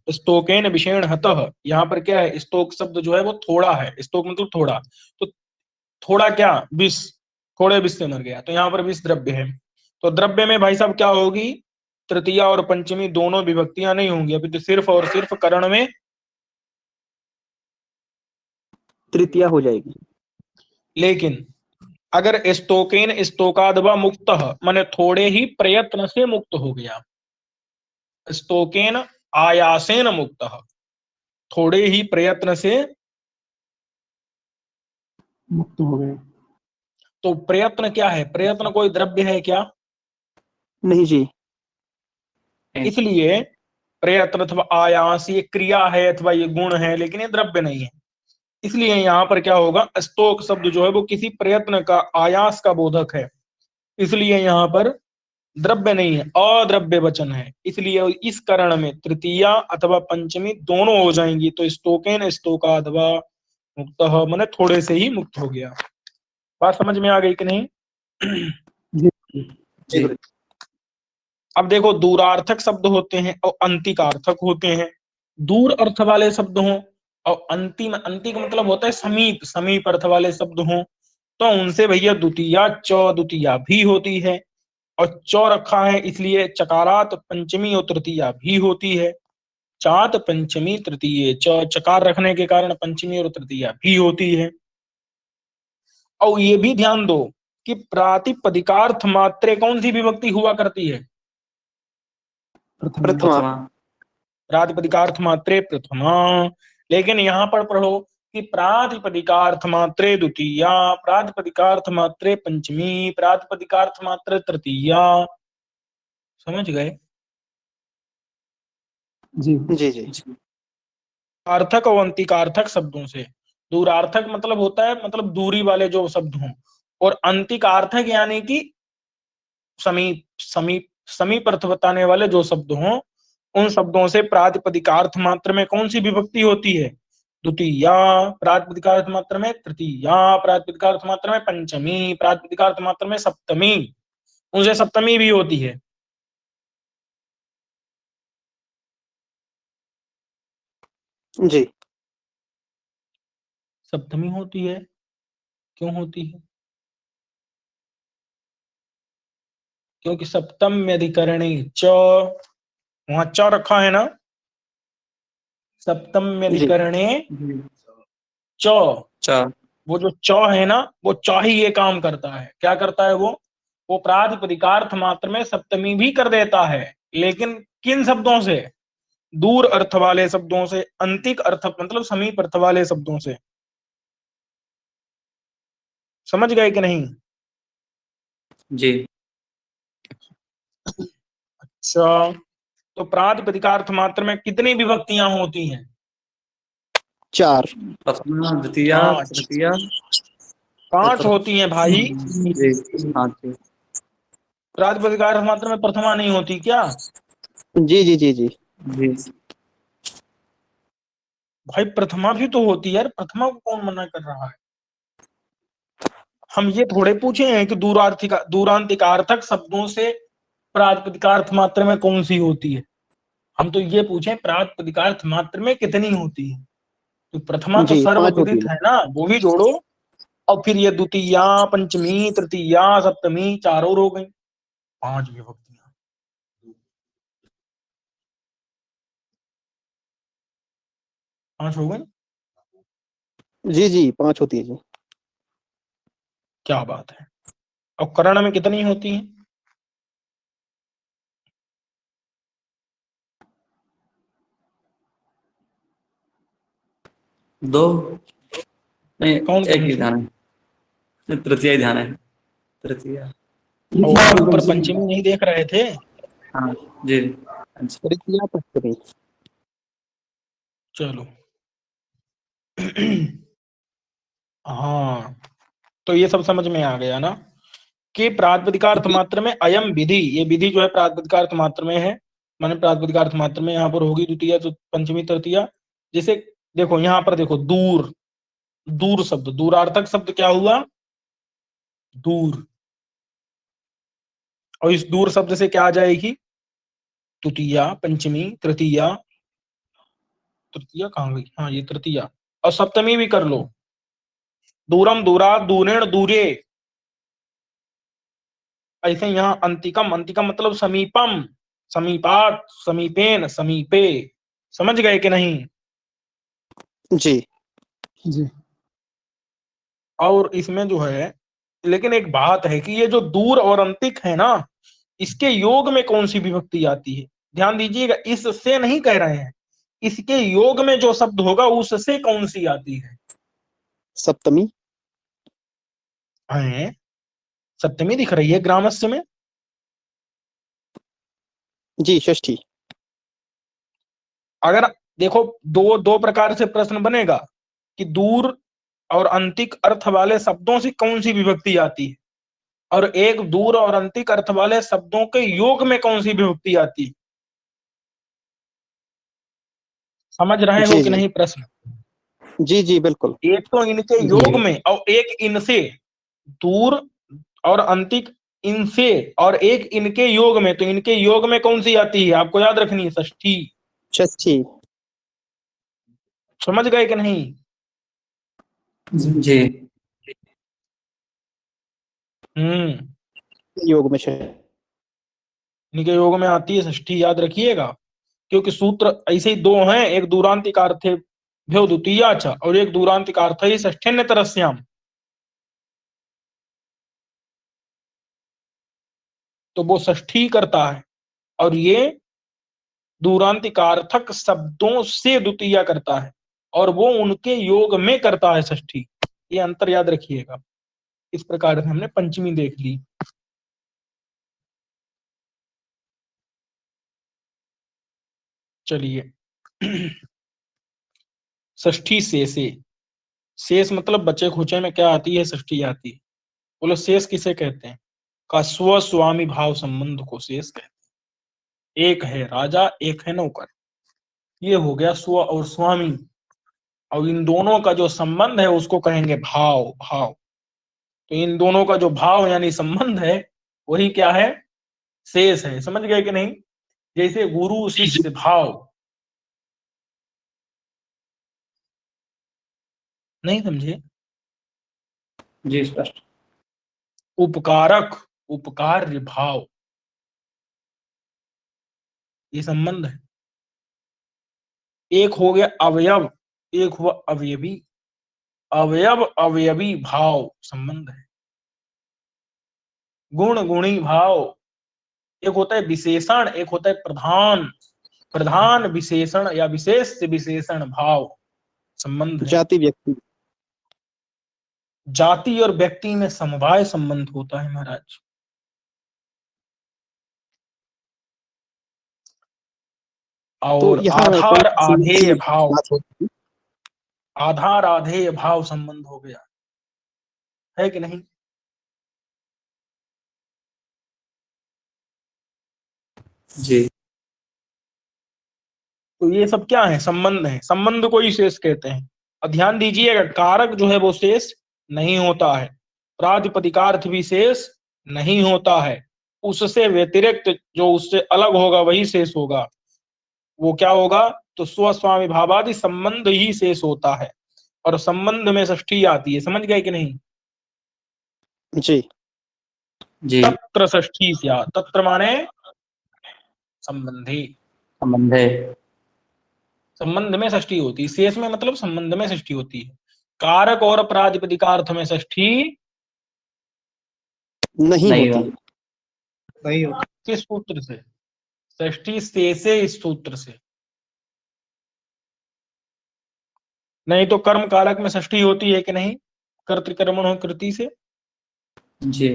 स्तोकेन विषेण हतः, यहाँ पर क्या है, स्तोक शब्द जो है वो थोड़ा है। स्तोक मतलब थोड़ा, तो थोड़ा क्या? विष, थोड़े विष से मर गया, तो यहाँ पर विष द्रव्य है। तो द्रव्य में भाई साहब क्या होगी? तृतीया और पंचमी दोनों विभक्तियां नहीं होंगी, अभी तो सिर्फ और सिर्फ करण में तृतीय हो जाएगी। लेकिन अगर स्तोकेन स्तोकादवा मुक्त माने थोड़े ही प्रयत्न से मुक्त हो गया, स्तोकेन आयासेन मुक्त, थोड़े ही प्रयत्न से मुक्त हो गए। तो प्रयत्न क्या है? प्रयत्न कोई द्रव्य है क्या? नहीं जी। इसलिए प्रयत्न अथवा आयास ये क्रिया है अथवा ये गुण है, लेकिन ये द्रव्य नहीं है। इसलिए यहाँ पर क्या होगा, स्तोक शब्द जो है वो किसी प्रयत्न का, आयास का बोधक है, इसलिए यहाँ पर द्रव्य नहीं है, अद्रव्य वचन है। इसलिए इस करण में तृतीया अथवा पंचमी दोनों हो जाएंगी। तो स्तोकेन स्तोकादवा मुक्त माने थोड़े से ही मुक्त हो गया। बात समझ में आ गई कि नहीं? जी जी गुरु। अब देखो, दूरार्थक शब्द होते हैं और अंतिकार्थक होते हैं। दूर अर्थ वाले शब्द हों और अंतिम, अंतिक मतलब होता है समीप, समीप अर्थ वाले शब्द हों, तो उनसे भैया द्वितीया, च द्वितीया भी होती है। और च रखा है इसलिए चकारात पंचमी और तृतीया भी होती है। चात पंचमी तृतीय च, चकार रखने के कारण पंचमी और तृतीया भी होती है। और ये भी ध्यान दो कि प्रातिपदिकार्थ मात्रे कौन सी विभक्ति हुआ करती है? प्रथमा। प्रातिपदिकार्थ मात्रे प्रथमा। लेकिन यहाँ पर पढ़ो कि प्रातिपदिकार्थ मात्रे द्वितीया, प्रातिपदिकार्थ मात्रे पंचमी, प्रातिपदिकार्थ मात्रे तृतीया। समझ गए? जी जी जी। सार्थक और अंतिकार्थक शब्दों से। दूरार्थक मतलब होता है, मतलब दूरी वाले जो शब्द हों, और अंतिकार्थक यानी कि समीप, समीप, समीप अर्थ बताने वाले जो शब्द हों, उन शब्दों से प्रातिपदिकार्थ मात्र में कौन सी विभक्ति होती है? द्वितीया, प्रातिपदिकार्थ मात्र में तृतीया, प्रातिपदिकार्थ मात्र में पंचमी, प्रातिपदिकार्थ मात्र में सप्तमी, उनसे सप्तमी भी होती है। जी सप्तमी होती है। क्यों होती है? क्योंकि सप्तम में अधिकरणी च, वहां च रखा है ना, सप्तम में जी। अधिकरणे च, चा। वो जो च है ना, वो च ही ये काम करता है। क्या करता है वो प्रातिपदिकार्थ मात्र में सप्तमी भी कर देता है, लेकिन किन शब्दों से? दूर अर्थ वाले शब्दों से, अंतिक अर्थ मतलब समीप अर्थ वाले शब्दों से। समझ गए कि नहीं? जी। अच्छा, तो प्रातिपदिकार्थ मात्र में कितनी विभक्तियां होती हैं? 4। प्रथमा, द्वितीय, 5। तृतीया, 5 चतुर्थ। होती हैं भाई। जी, हाँ जी। प्रातिपदिकार्थ मात्र में प्रथमा नहीं होती क्या? जी जी जी जी। जी, भाई प्रथमा भी तो होती है यार, प्रथमा को कौन मना कर रहा है? हम ये थोड़े पूछे हैं कि दूरांतिकार्थक शब्दों से प्रातिपदिकार्थ मात्र में कौन सी होती है। हम तो ये पूछे प्रातिपदिकार्थ मात्र में कितनी होती है। तो प्रथमा तो जी 5 होती सर्वविदित है। है ना, वो भी जोड़ो। और फिर ये द्वितीया, पंचमी, तृतीया, सप्तमी, चारों हो गई, 5 विभक्तियां। 5 हो गई। जी जी 5 होती है जी। क्या बात है। और करण में कितनी होती है? दो, नहीं कौन एक कौन ही सी? ध्यान है, तृतीया ही ध्यान है, तृतीया। और ऊपर पंचमी नहीं देख रहे थे? हाँ जी, अच्छा। तृतीया पंचमी। चलो। हाँ, तो ये सब समझ में आ गया ना कि प्रातिपदिकार्थ जी मात्र में अयम विधि, ये विधि जो है प्रातिपदिकार्थ मात्र में है, माने प्रातिपदिकार्थ मात्र में यहाँ पर होगी द्वितीय, पंचमी, तृतीया। जैसे देखो यहाँ पर देखो, दूर, दूर शब्द, दूरार्थक शब्द क्या हुआ? दूर। और इस दूर शब्द से क्या आ जाएगी? द्वितीया, पंचमी, तृतीया। तृतीया कहाँ गई? हाँ, ये तृतीया। और सप्तमी भी कर लो, दूरम, दूरात, दूरेण, दूरे। ऐसे यहाँ अंतिकम, अंतिकम मतलब समीपम, समीपात, समीपेन, समीपे। समझ गए कि नहीं? जी जी। और इसमें जो है, लेकिन एक बात है कि ये जो दूर और अंतिक है ना, इसके योग में कौन सी विभक्ति आती है? ध्यान दीजिएगा, इससे नहीं कह रहे हैं, इसके योग में जो शब्द होगा उससे कौन सी आती है? सप्तमी। हैं? सप्तमी दिख रही है ग्रामस्य में? जी षष्ठी। अगर देखो, दो दो प्रकार से प्रश्न बनेगा कि दूर और अंतिक अर्थ वाले शब्दों से कौन सी विभक्ति आती है, और एक दूर और अंतिक अर्थ वाले शब्दों के योग में कौन सी विभक्ति आती है। समझ रहे हो जी कि जी नहीं प्रश्न? जी जी बिल्कुल। एक तो इनके जी। योग में, और एक इनसे, दूर और अंतिक इनसे, और एक इनके योग में। तो इनके योग में कौन सी आती है, आपको याद रखनी है, षष्ठी। षष्ठी। समझ गए कि नहीं? जी, हम्म, योग में षष्ठी। इनके योग में आती है षष्ठी, याद रखिएगा। क्योंकि सूत्र ऐसे ही दो हैं, एक दूरांतिकार्थे भ्यो द्वितीया च, और एक दूरांतिकार्थ ही षष्ठ्यन्य तरस्याम। तो वो षष्ठी करता है, और ये दूरांतिकार्थक शब्दों से द्वितीया करता है, और वो उनके योग में करता है षष्ठी। ये अंतर याद रखिएगा। इस प्रकार से हमने पंचमी देख ली। चलिए। षष्ठी शेषे, शेष मतलब बचे खुचे में क्या आती है? षष्ठी आती है। बोलो शेष किसे कहते हैं? का स्व स्वामी भाव संबंध को शेष कहते हैं। एक है राजा, एक है नौकर, ये हो गया स्व और स्वामी। और इन दोनों का जो संबंध है उसको कहेंगे भाव, भाव। तो इन दोनों का जो भाव यानी संबंध है, वही क्या है? शेष है। समझ गए कि नहीं? जैसे गुरु शिष्य भाव। नहीं समझे? जी स्पष्ट। उपकारक, उपकार्य भाव, ये संबंध है। एक हो गया अवयव, एक हुआ अवयवी। अवयव अवयवी भाव संबंध है। गुण गुणी भाव, एक होता है विशेषण, एक होता है प्रधान, प्रधान विशेषण या विशेष विशेषण भाव संबंध है। जाति व्यक्ति। जाति और व्यक्ति में समवाय संबंध होता है महाराज। तो और यहाँ आधार कौन सी आधेय भाव, बात होगी? आधार आधेय भाव संबंध हो गया, है कि नहीं? जी तो ये सब क्या है? संबंध है। संबंध को ही शेष कहते हैं। और ध्यान दीजिएगा, कारक जो है वो शेष नहीं होता है, प्रातिपदिकार्थ भी शेष नहीं होता है, उससे व्यतिरिक्त जो उससे अलग होगा वही शेष होगा। वो क्या होगा? तो स्वस्वामी भावादि संबंध ही शेष होता है, और संबंध में षष्ठी आती है। समझ गए कि नहीं? जी जी तत्र षष्ठी स्यात्, तत्र माने संबंधी, संबंध है। संबंध में षष्ठी होती है। शेष में मतलब संबंध में षष्ठी होती है। कारक और प्रातिपदिकार्थ में षष्ठी नहीं नहीं होती। नहीं होती। किस सूत्र से? षष्ठी शेषे, इस सूत्र से। नहीं तो कर्म कारक में षष्ठी होती है कि नहीं? कर्तृकर्मणो कृति से जी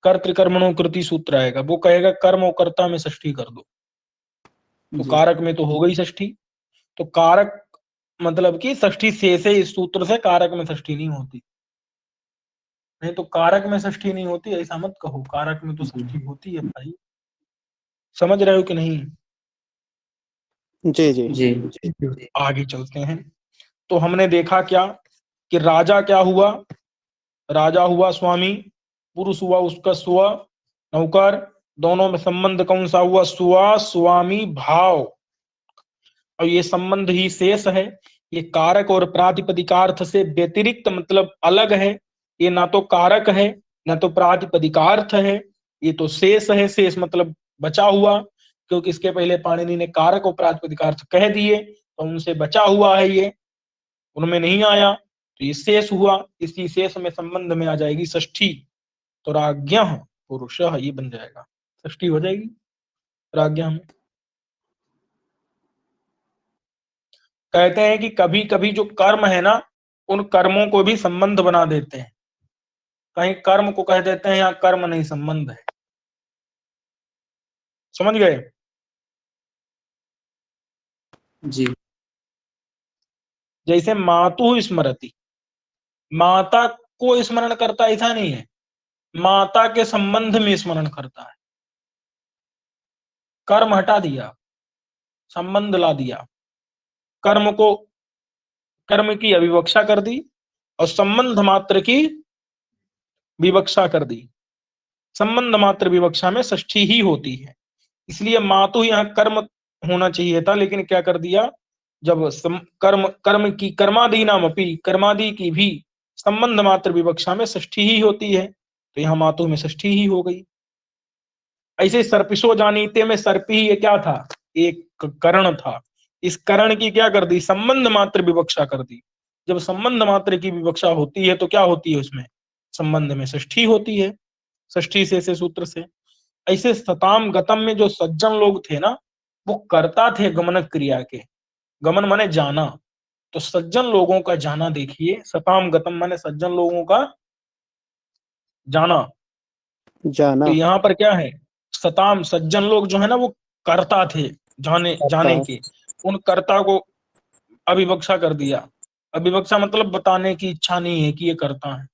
कर्तृकर्मणो कृति सूत्र आएगा, वो कहेगा कर्म और कर्ता में षष्ठी कर दो, तो जी कारक में तो हो गई षष्ठी। तो कारक मतलब कि षष्ठी शेषे, इस सूत्र से कारक में षष्ठी नहीं होती। नहीं तो कारक में षष्ठी नहीं होती ऐसा मत कहो, कारक में तो षष्ठी होती है भाई। समझ रहे हो कि नहीं? जी जी जी आगे चलते हैं। तो हमने देखा क्या कि राजा क्या हुआ? राजा हुआ स्वामी, पुरुष हुआ उसका स्व, नौकर, दोनों में संबंध कौन सा हुआ? स्व स्वामी भाव। और ये संबंध ही शेष है। ये कारक और प्रातिपदिकार्थ से व्यतिरिक्त मतलब अलग है। ये ना तो कारक है ना तो प्रातिपदिकार्थ है, ये तो शेष है। शेष मतलब बचा हुआ, क्योंकि इसके पहले पाणिनि ने कारक और प्रातिपदिकार्थ कह दिए, तो उनसे बचा हुआ है, ये उनमें नहीं आया, तो ये शेष हुआ। इसी शेष में संबंध में आ जाएगी षष्ठी, तो राज्ञः पुरुषः, ये बन जाएगा, षष्ठी हो जाएगी राज्ञः में। कहते हैं कि कभी कभी जो कर्म है ना, उन कर्मों को भी संबंध बना देते हैं। कहीं कर्म को कह देते हैं यहाँ कर्म नहीं, संबंध है। समझ गए? जी जैसे मातु स्मरति, माता को स्मरण करता ऐसा नहीं है, माता के संबंध में स्मरण करता है। कर्म हटा दिया, संबंध ला दिया, कर्म को, कर्म की अविवक्षा कर दी और संबंध मात्र की विवक्षा कर दी। संबंध मात्र विवक्षा में षष्ठी ही होती है। इसलिए मातु यहाँ कर्म होना चाहिए था, लेकिन क्या कर दिया, जब कर्म कर्म की कर्मादीनाम अपि, कर्मादि की भी संबंध मात्र विवक्षा में षष्ठी ही होती है, तो यहाँ मातु में षष्ठी ही हो गई। ऐसे सर्पिशो जानीते में सर्पी, ये क्या था? एक करण था। इस करण की क्या कर दी? संबंध मात्र विवक्षा कर दी। जब संबंध मात्र की विवक्षा होती है तो क्या होती है उसमें? संबंध में षष्ठी होती है, षष्ठी से सूत्र से। ऐसे सताम गतम में जो सज्जन लोग थे ना, वो करता थे गमन क्रिया के। गमन माने जाना, तो सज्जन लोगों का जाना देखिए, सताम गतम माने सज्जन लोगों का जाना। जाना तो यहाँ पर क्या है? सताम, सज्जन लोग जो है ना वो करता थे, जाने जाने करता। के। उन कर्ता को अविवक्षा कर दिया। अविवक्षा मतलब बताने की इच्छा नहीं है कि ये करता है।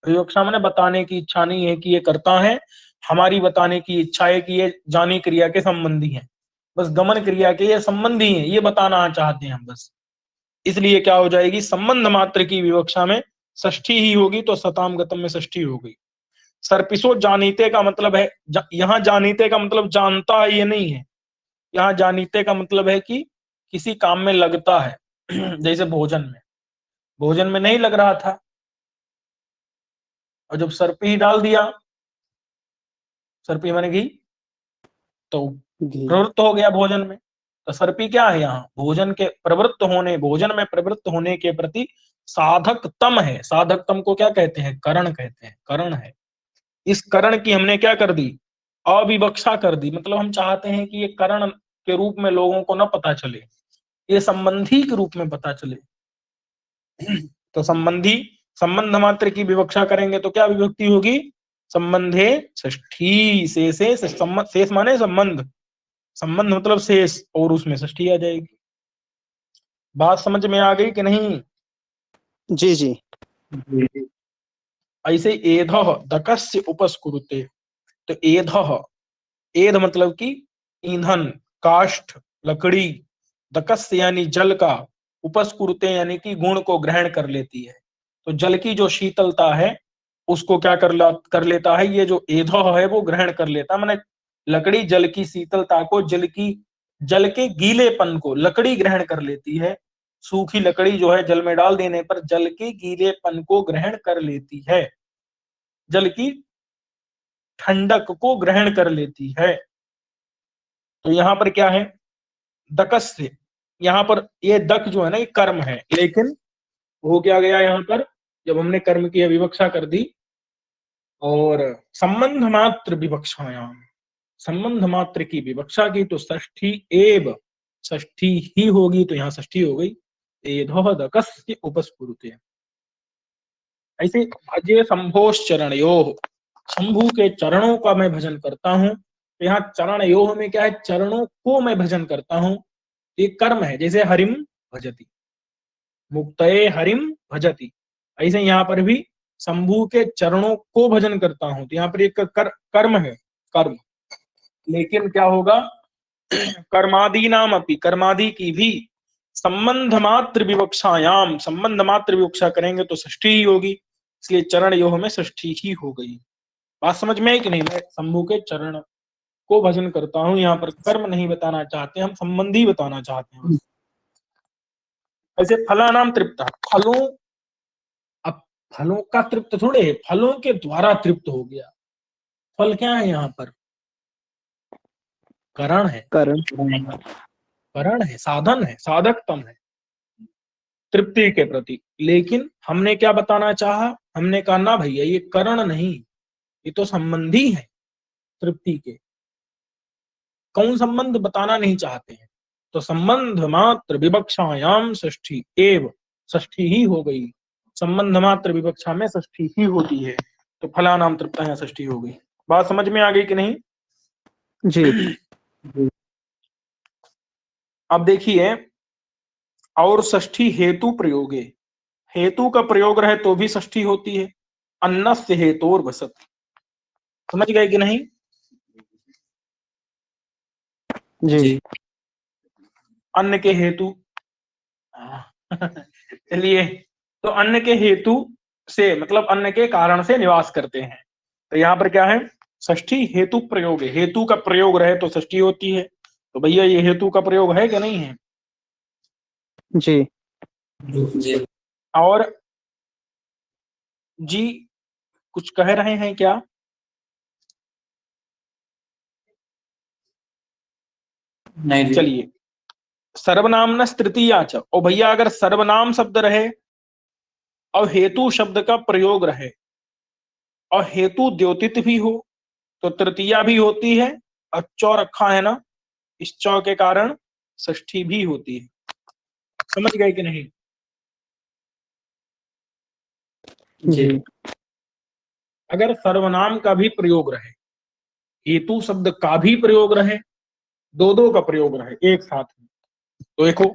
अविवक्षा माने बताने की इच्छा नहीं है कि ये करता है, हमारी बताने की इच्छा है कि ये जानी क्रिया के संबंधी है, बस गमन क्रिया के ये संबंधी है, ये बताना चाहते हैं हम बस। इसलिए क्या हो जाएगी? संबंध मात्र की विवक्षा में षष्ठी ही होगी, तो सताम गतम में षष्ठी हो गई। सर्पिसो जानीते का मतलब है, यहाँ जानीते का मतलब जानता है ये नहीं है। यहाँ जानीते का मतलब है कि किसी काम में लगता है। जैसे भोजन में नहीं लग रहा था, और जब सर्पी ही डाल दिया, सर्पी माने घी, तो घी। प्रवृत्त हो गया भोजन में। तो सर्पी क्या है? यहाँ भोजन के प्रवृत्त होने, भोजन में प्रवृत्त होने के प्रति साधकतम है। साधकतम को क्या कहते हैं? करण कहते हैं, करण है। इस करण की हमने क्या कर दी? अविवक्षा कर दी। मतलब हम चाहते हैं कि ये करण के रूप में लोगों को न पता चले, ये संबंधी के रूप में पता चले। तो संबंधी, संबंध मात्र की विवक्षा करेंगे तो क्या विभक्ति होगी? संबंधे षष्ठी। शेष माने संबंध, संबंध मतलब शेष, और उसमें षष्ठी आ जाएगी। बात समझ में आ गई कि नहीं? जी जी। ऐसे एधः दकस्य उपस्कुरुते। तो एधः, एध मतलब कि ईंधन, काष्ठ, लकड़ी, दकस्य यानी जल का, उपस्कुरुते यानी कि गुण को ग्रहण कर लेती है। तो जल की जो शीतलता है उसको क्या कर लेता है? ये जो एधः है वो ग्रहण कर लेता है। माने लकड़ी जल की शीतलता को, जल के गीलेपन को लकड़ी ग्रहण कर लेती है। सूखी लकड़ी जो है जल में डाल देने पर जल के गीलेपन को ग्रहण कर लेती है, जल की ठंडक को ग्रहण कर लेती है। तो यहाँ पर क्या है? दकस्य, यहाँ पर ये दक जो है ना ये कर्म है, लेकिन हो क्या गया यहाँ पर? जब हमने कर्म की विवक्षा कर दी और संबंध मात्र विवक्षायाम, संबंध मात्र की विवक्षा की, तो षष्ठी एव, षष्ठी ही होगी। तो यहाँ षष्ठी हो गई। एधः दकस्य उपस्फुरते। ऐसे भजे शंभोश्चरणयोः, शंभु के चरणों का मैं भजन करता हूँ। तो यहाँ चरणयोः में क्या है? चरणों को मैं भजन करता हूँ, ये कर्म है। जैसे हरिम भजति, मुक्तये हरिम भजति, ऐसे यहाँ पर भी शंभु के चरणों को भजन करता हूं। तो यहाँ पर एक कर्म है, कर्म। लेकिन क्या होगा? कर्मादि नाम अपि, कर्मादि की भी संबंध मात्र विवक्षायाम, संबंध मात्र विवक्षा करेंगे तो षष्ठी ही होगी, इसलिए चरण योह में षष्ठी ही हो गई। बात समझ में आई कि नहीं? मैं शंभु के चरण को भजन करता हूं, यहाँ पर कर्म नहीं बताना चाहते हम, संबंधी बताना चाहते हैं। ऐसे फलानाम तृप्त, फलों, अब फलों का तृप्त थोड़े है, फलों के द्वारा तृप्त हो गया। फल क्या है यहाँ पर? करण है, करण। करण है, साधन है, साधकतम है तृप्ति के प्रति। लेकिन हमने क्या बताना चाहा? हमने कहा ना भैया ये करण नहीं, ये तो संबंधी है तृप्ति के। कौन संबंध बताना नहीं चाहते हैं? तो संबंध मात्र विवक्षायाम षष्ठी एव, षष्ठी ही हो गई। संबंध मात्र विवक्षा में षष्ठी ही होती है। तो फलानाम तृप्ता यहाँ षष्ठी हो गई। बात समझ में आ गई कि नहीं? जी। अब देखिए, और षष्ठी हेतु प्रयोगे, हेतु का प्रयोग रहे तो भी षष्ठी होती है। अन्नस्य हेतोर वसति, समझ गए कि नहीं? जी। अन्न के हेतु, चलिए, तो अन्न के हेतु से मतलब अन्न के कारण से निवास करते हैं। तो यहाँ पर क्या है? षष्ठी हेतु प्रयोग है। हेतु का प्रयोग रहे तो षष्ठी होती है। तो भैया ये हेतु का प्रयोग है कि नहीं है? जी। जी। और जी कुछ कह रहे हैं क्या? नहीं। चलिए, सर्वनाम तृतीया च, और भैया अगर सर्वनाम शब्द रहे और हेतु शब्द का प्रयोग रहे और हेतु द्योतित भी हो तो तृतीया भी होती है, और चौ रखा है ना, इस चौ के कारण षष्ठी भी होती है। समझ गए कि नहीं? जी। अगर सर्वनाम का भी प्रयोग रहे, हेतु शब्द का भी प्रयोग रहे, दो दो का प्रयोग रहे एक साथ में, तो देखो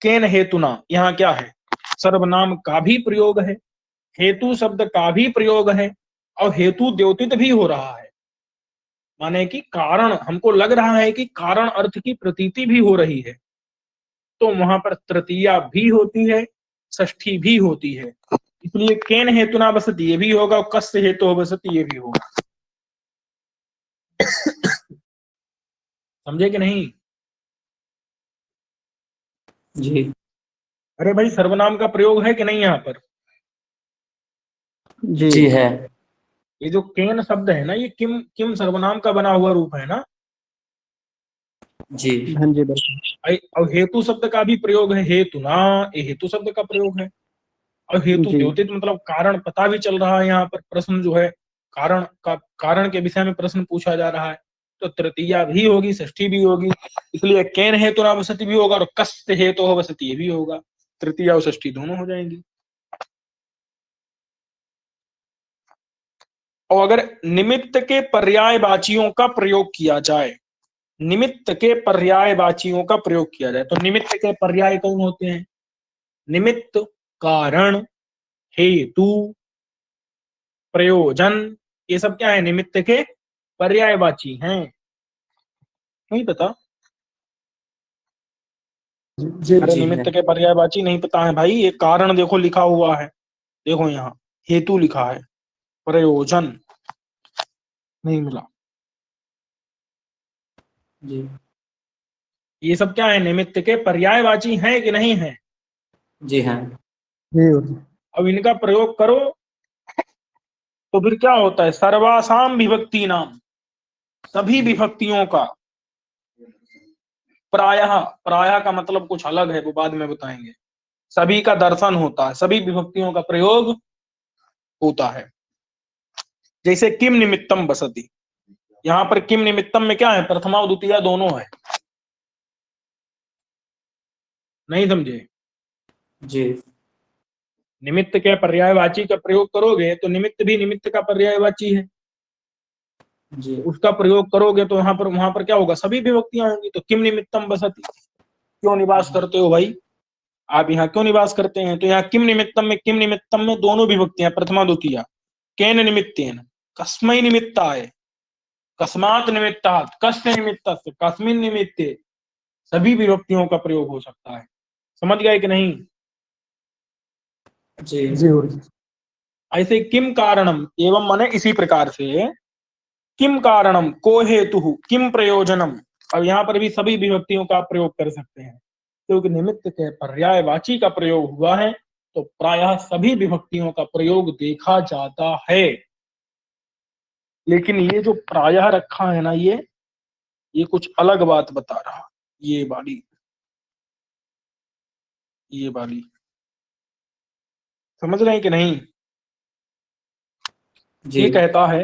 केन हेतुना, यहाँ क्या है? सर्वनाम का भी प्रयोग है, हेतु शब्द का भी प्रयोग है, और हेतु द्योतित भी हो रहा है। माने कि कारण, हमको लग रहा है कि कारण अर्थ की प्रतीति भी हो रही है, तो वहां पर तृतीया भी होती है, षष्ठी भी होती है। इसलिए केन हेतुना बसति ये भी होगा, और कस्य हेतु बसति ये भी होगा। समझे कि नहीं? जी। अरे भाई सर्वनाम का प्रयोग है कि नहीं यहाँ पर? जी। जी है। ये जो केन शब्द है ना, ये किम किम सर्वनाम का बना हुआ रूप है ना। जी। हाँ जी बिल्कुल। और हेतु शब्द का भी प्रयोग है, हेतु ना, ये हेतु शब्द का प्रयोग है। और हेतु जी। द्योतित मतलब कारण पता भी चल रहा है, यहाँ पर प्रश्न जो है कारण के विषय में प्रश्न पूछा जा रहा है, तो तृतीया भी होगी, षष्ठी भी होगी, इसलिए केन हेतु ना वसति भी होगा और कस्य हेतु वसति भी होगा, तृतीया और षष्ठी दोनों हो जाएंगी। और अगर निमित्त के पर्यायवाचियों का प्रयोग किया जाए, निमित्त के पर्यायवाचियों का प्रयोग किया जाए, तो निमित्त के पर्याय कौन होते हैं? निमित्त, कारण, हेतु, प्रयोजन, ये सब क्या है? निमित्त के पर्यायवाची हैं। नहीं पता? जी अरे जी है। निमित्त के पर्यायवाची नहीं पता है भाई, ये कारण देखो लिखा हुआ है, देखो यहाँ हेतु लिखा है, प्रयोजन नहीं मिला। जी ये सब क्या है? निमित्त के पर्यायवाची हैं कि नहीं है? जी हाँ। जी गुरु जी। अब इनका प्रयोग करो तो फिर क्या होता है? सर्वासाम विभक्ति नाम, सभी विभक्तियों का, प्रायः, प्रायः का मतलब कुछ अलग है, वो बाद में बताएंगे, सभी का दर्शन होता है, सभी विभक्तियों का प्रयोग होता है। जैसे किम निमित्तम बसति, यहाँ पर किम निमित्तम में क्या है? प्रथमा और द्वितीया दोनों है। नहीं समझे? जी निमित्त के पर्यायवाची का प्रयोग करोगे तो निमित्त भी निमित्त का पर्यायवाची है, जी उसका प्रयोग करोगे तो वहां पर क्या होगा? सभी विभक्तियां होंगी। तो किम निमित्तम बसति, क्यों निवास करते हो भाई, आप यहाँ क्यों निवास करते हैं? तो यहाँ किम निमित्तम में दोनों विभक्तियां, प्रथमा द्वितीया। केन निमित्तेन, कस्मै निमित्ताय, कस्मात् निमित्तात्, कस्य निमित्तस्य, कस्मिन् निमित्ते, सभी विभक्तियों का प्रयोग हो सकता है। समझ गए कि नहीं? जी जी गुरु जी। ऐसे किम कारणम एवं माने इसी प्रकार से किम कारणम, को हेतु, किम प्रयोजनम। अब यहाँ पर भी सभी विभक्तियों का प्रयोग कर सकते हैं, क्योंकि निमित्त के पर्यायवाची का प्रयोग हुआ है तो प्रायः सभी विभक्तियों का प्रयोग देखा जाता है। लेकिन ये जो प्रायः रखा है ना, ये कुछ अलग बात बता रहा, ये वाली, ये वाली, समझ रहे हैं कि नहीं? जी ये कहता है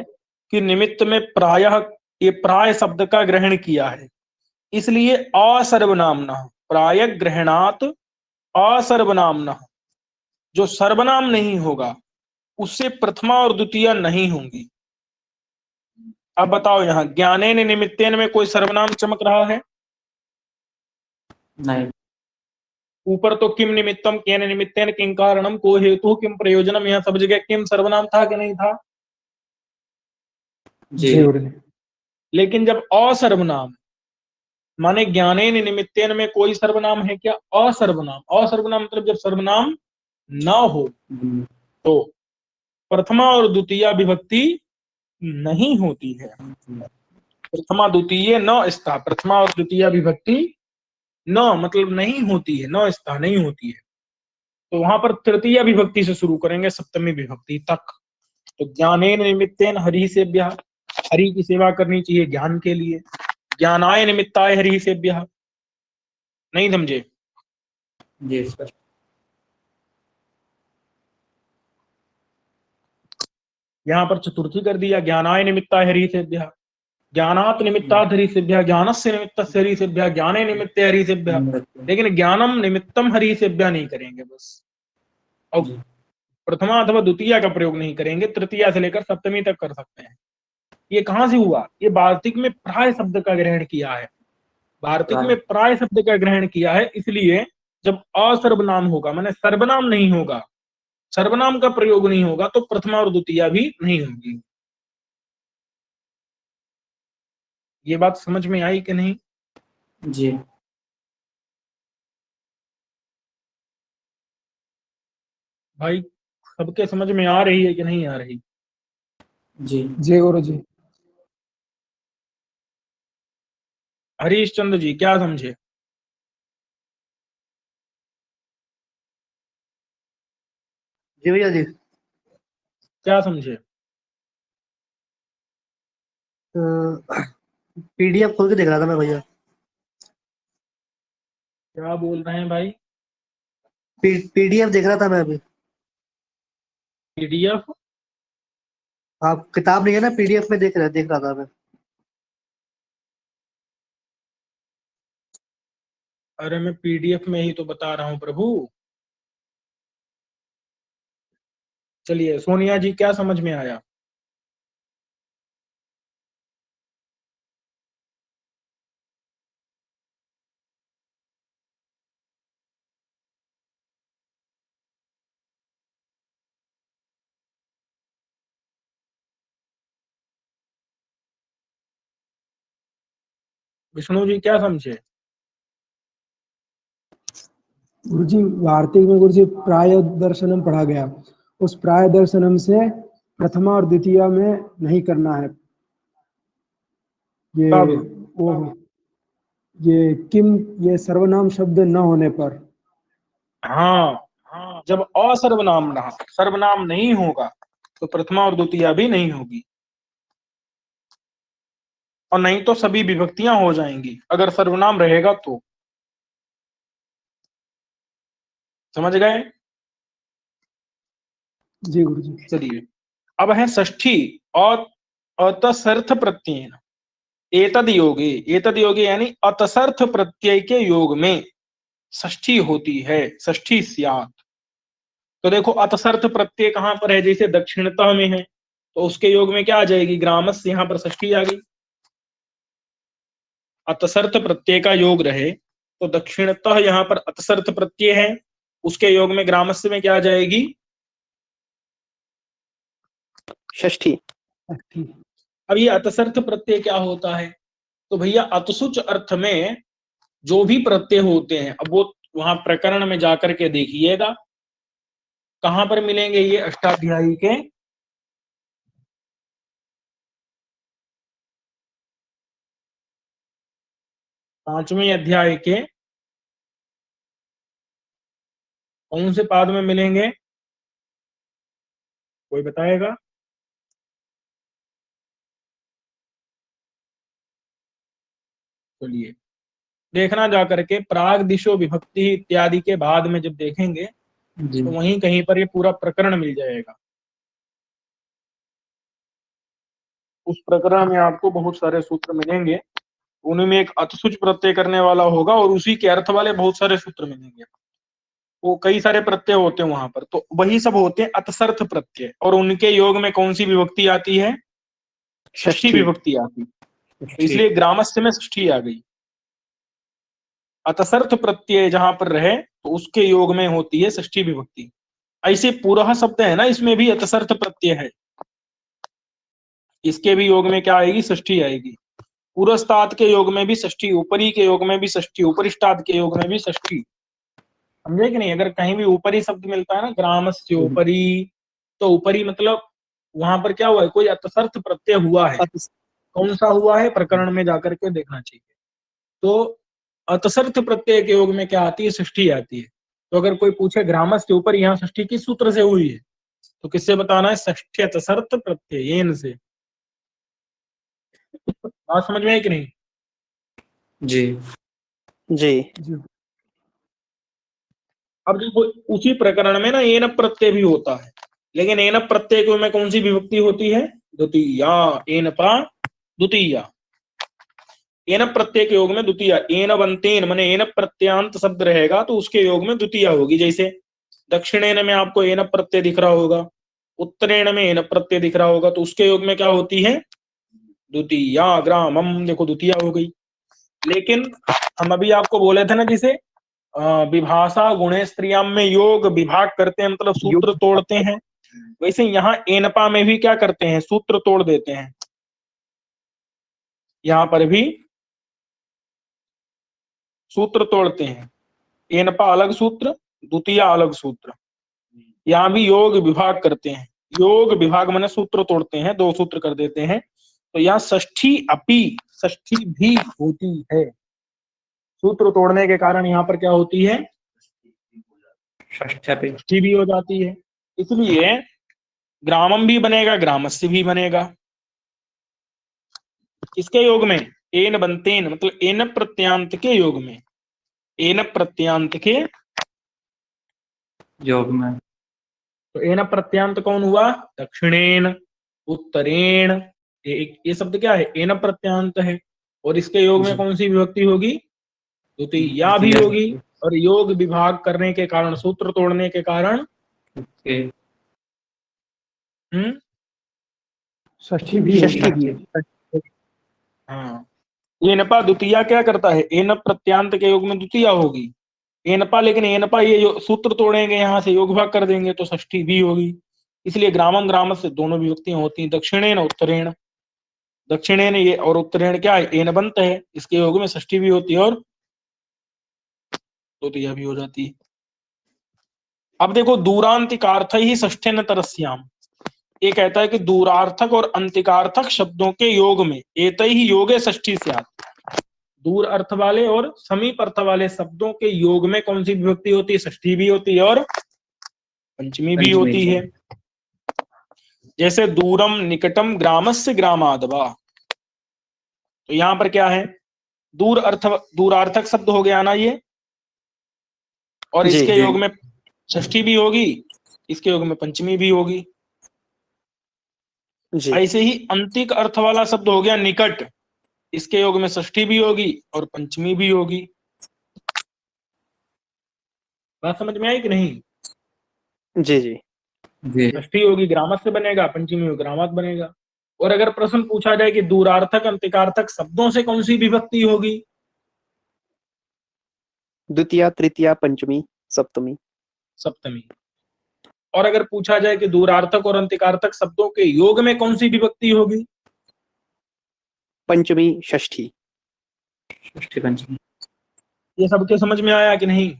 कि निमित्त में प्रायः, ये प्राय शब्द का ग्रहण किया है, इसलिए असर्वनामना, प्राय ग्रहणात असर्वनामना, जो सर्वनाम नहीं होगा उससे प्रथमा और द्वितीय नहीं होंगी। अब बताओ, यहाँ ज्ञानेन निमित्तेन में कोई सर्वनाम चमक रहा है? नहीं। ऊपर तो किम निमित्तम, केन निमित्तेन, किम कारणम, को हेतु, किम प्रयोजनम, यहाँ सब जगह किम सर्वनाम था कि नहीं था? जी जी गुरु जी। लेकिन जब असर्वनाम माने ज्ञानेन निमित्तेन में कोई सर्वनाम है क्या? असर्वनाम, असर्वनाम मतलब जब सर्वनाम ना हो हम्म, तो प्रथमा और द्वितीय विभक्ति नहीं होती है। प्रथमा द्वितीय न स्था, प्रथमा और द्वितीय विभक्ति न मतलब नहीं होती है, न स्था नहीं होती है। तो वहां पर तृतीय विभक्ति से शुरू करेंगे सप्तमी विभक्ति तक। तो ज्ञानेन निमित्तेन हरि सेव्यः, हरि की सेवा करनी चाहिए ज्ञान के लिए। ज्ञानाय निमित्ताय हरि सेव्यः, नहीं समझे? जी सर। यहाँ पर चतुर्थी कर दिया, ज्ञानाय निमित्ताय हरि सेव्यः, ज्ञानात् निमित्तात् हरि सेव्यः, ज्ञानस्य निमित्तस्य हरि सेव्यः, ज्ञाने निमित्ते हरि सेव्यः। लेकिन ज्ञानम निमित्तम हरि सेव्यः नहीं करेंगे बस, और जी प्रथमा अथवा द्वितीय का प्रयोग नहीं करेंगे, तृतीया से लेकर सप्तमी तक कर सकते हैं। ये कहां से हुआ? ये वार्तिक में प्राय शब्द का ग्रहण किया है, वार्तिक में प्राय शब्द का ग्रहण किया है, इसलिए जब असर्वनाम होगा माने सर्वनाम नहीं होगा, सर्वनाम का प्रयोग नहीं होगा तो प्रथमा और द्वितीया भी नहीं होगी। ये बात समझ में आई कि नहीं? जी भाई सबके समझ में आ रही है कि नहीं आ रही? जी जी गुरु जी। हरीश चंद्र जी क्या समझे? जी भैया जी। क्या समझे? पीडीएफ खोल के देख रहा था मैं भैया। क्या बोल रहे हैं भाई? पीडीएफ देख रहा था मैं अभी। PDF? आप किताब नहीं है ना, PDF में देख रहा था मैं। अरे मैं PDF में ही तो बता रहा हूँ प्रभु। चलिए सोनिया जी, क्या समझ में आया? विष्णु जी क्या समझे? गुरुजी वार्तिक में गुरुजी प्राय दर्शनम पढ़ा गया, उस प्राय दर्शनम से प्रथमा और द्वितीय में नहीं करना है। ये कब? वो ये किम, ये सर्वनाम शब्द न होने पर। हाँ हाँ, जब असर्वनाम रहा, सर्वनाम नहीं होगा तो प्रथमा और द्वितीया भी नहीं होगी, और नहीं तो सभी विभक्तियां हो जाएंगी अगर सर्वनाम रहेगा तो। समझ गए? जी गुरुजी। चलिए, अब है षष्ठी और अतसर्थ प्रत्यय। एतद योगे, एतद योगे यानी अतसर्थ प्रत्यय के योग में षष्ठी होती है, षष्ठी स्यात्। तो देखो अतसर्थ प्रत्यय कहां पर है, जैसे दक्षिणतः में है तो उसके योग में क्या आ जाएगी, ग्रामस्य, यहां पर षष्ठी आ गई। अतसर्थ प्रत्यय का योग रहे तो दक्षिणतः यहां पर अतसर्थ प्रत्यय है, उसके योग में ग्रामस्य में क्या आ जाएगी, षष्ठी। अब ये अतसर्थ प्रत्यय क्या होता है, तो भैया अतसुच अर्थ में जो भी प्रत्यय होते हैं, अब वो वहां प्रकरण में जाकर के देखिएगा कहां पर मिलेंगे, ये अष्टाध्यायी के 5वें अध्याय के कौन से पाद में मिलेंगे, कोई बताएगा? चलिए देखना जाकर के, प्राग दिशो विभक्ति इत्यादि के बाद में जब देखेंगे जी तो वहीं कहीं पर ये पूरा प्रकरण मिल जाएगा। उस प्रकरण में आपको बहुत सारे सूत्र मिलेंगे, उनमें एक अतसुच प्रत्यय करने वाला होगा और उसी के अर्थ वाले बहुत सारे सूत्र मिलेंगे। वो कई सारे प्रत्यय होते हैं वहां पर, तो वही सब होते हैं अतसर्थ प्रत्यय, और उनके योग में कौन सी विभक्ति आती है, षष्ठी विभक्ति आती है। तो इसलिए ग्रामस्य में षष्ठी आ गई। अतसर्थ प्रत्यय जहां पर रहे तो उसके योग में होती है षष्ठी विभक्ति। ऐसे पूरा शब्द है ना, इसमें भी अतसर्थ प्रत्यय है, इसके भी योग में क्या आएगी, षष्ठी आएगी। पुरस्ताद के योग में भी षष्ठी, ऊपरी के योग में भी षष्ठी, उपरिष्टाद के योग में भी षष्ठी। समझे कि नहीं? अगर कहीं भी ऊपरी शब्द मिलता है ना, ग्रामस्य ऊपरी, तो ऊपरी मतलब वहां पर क्या हुआ है, कोई अतसर्थ प्रत्यय हुआ है। कौन सा हुआ है, प्रकरण में जाकर के देखना चाहिए। तो अतसर्थ प्रत्यय के योग में क्या आती है, षष्ठी आती है। तो अगर कोई पूछे ग्रामस्य ऊपर यहाँ षष्ठी किस सूत्र से हुई है, तो किससे बताना है, षष्ठी अतसर्थ प्रत्ययेन से। बात समझ में आई कि नहीं? जी जी। अब देखो उसी प्रकरण में ना एन प्रत्यय भी होता है, लेकिन एन प्रत्यय को में कौन सी विभक्ति होती है, द्वितीया, एन पा द्वितीया। एन प्रत्यय के योग में द्वितीया, एन बंतेन माने एन प्रत्यांत शब्द रहेगा तो उसके योग में द्वितीया होगी। जैसे दक्षिणेन में आपको एन प्रत्यय दिख रहा होगा, उत्तरेण में एन प्रत्यय दिख रहा होगा, तो उसके योग में क्या होती है, द्वितीया। ग्रामम देखो द्वितीया हो गई। लेकिन हम अभी आपको बोले थे ना, जिसे विभाषा गुणे स्त्रियाम में योग विभाग करते हैं, मतलब सूत्र तोड़ते हैं, वैसे यहाँ एनपा में भी क्या करते हैं, सूत्र तोड़ देते हैं। यहाँ पर भी सूत्र तोड़ते हैं, एनपा अलग सूत्र, द्वितीया अलग सूत्र। यहाँ भी योग विभाग करते हैं, योग विभाग माने सूत्र तोड़ते हैं, दो सूत्र कर देते हैं। तो यहाँ षष्ठी अपि, षष्ठी भी होती है। सूत्र तोड़ने के कारण यहाँ पर क्या होती है, षष्ठ्या पे षष्ठी भी हो जाती है। इसलिए ग्रामम भी बनेगा, ग्रामस्य भी बनेगा। किसके योग में, एन बनतेन मतलब एन प्रत्यांत के योग में, एन प्रत्यांत के योग में तो एन प्रत्यांत कौन हुआ? दक्षिणेन, उत्तरेण। ये शब्द क्या है? एन प्रत्यांत है। और इसके योग में जी। कौन सी विभक्ति होगी? द्वितीया भी द्वितीया। होगी। और योग विभाग करने के कारण, सूत्र तोड़ने के कारण ओके। षष्ठी भी षष्ठी होगी। भी। हाँ, एनपा द्वितीया क्या करता है? एन प्रत्यांत के योग में द्वितीया होगी एनपा, लेकिन एनपा ये सूत्र तोड़ेंगे, यहाँ से योग भाग कर देंगे तो षष्ठी भी होगी। इसलिए ग्रामम ग्राम से दोनों विभक्तियां होती हैं, दक्षिणेन उत्तरेण। दक्षिणेन ये और उत्तरेण क्या है? एन बंत है, इसके योग में षष्ठी भी होती है और द्वितीया भी हो जाती है। अब देखो, दूरांतिकार्थ ही षष्ठेन तरस्याम, ये कहता है कि दूरार्थक और अंतिकार्थक शब्दों के योग में एतै ही योगे षष्ठी स्यात्। दूर अर्थ वाले और समीप अर्थ वाले शब्दों के योग में कौन सी विभक्ति होती है? षष्ठी भी होती है और पंचमी भी होती है। जैसे दूरम निकटम ग्रामस्य ग्रामादवा, तो यहां पर क्या है? दूरार्थक शब्द हो गया ना ये, और जी, इसके जी। योग में षष्ठी भी होगी, इसके योग में पंचमी भी होगी। जी, ऐसे ही अंतिक अर्थ वाला शब्द हो गया निकट, इसके योग में षष्ठी भी होगी और पंचमी भी होगी। बात समझ में आई कि नहीं? जी, जी, जी। षष्ठी होगी ग्रामस्य बनेगा, पंचमी होगी ग्रामात बनेगा। और अगर प्रश्न पूछा जाए कि दूरार्थक अंतिकार्थक शब्दों से कौन सी विभक्ति होगी? द्वितीया, तृतीया, पंचमी, सप्तमी। सप्तमी। और अगर पूछा जाए कि दूरार्थक और अंतिकार्थक शब्दों के योग में कौन सी विभक्ति होगी? पंचमी, षष्ठी। षष्ठी पंचमी। ये सबके समझ में आया कि नहीं?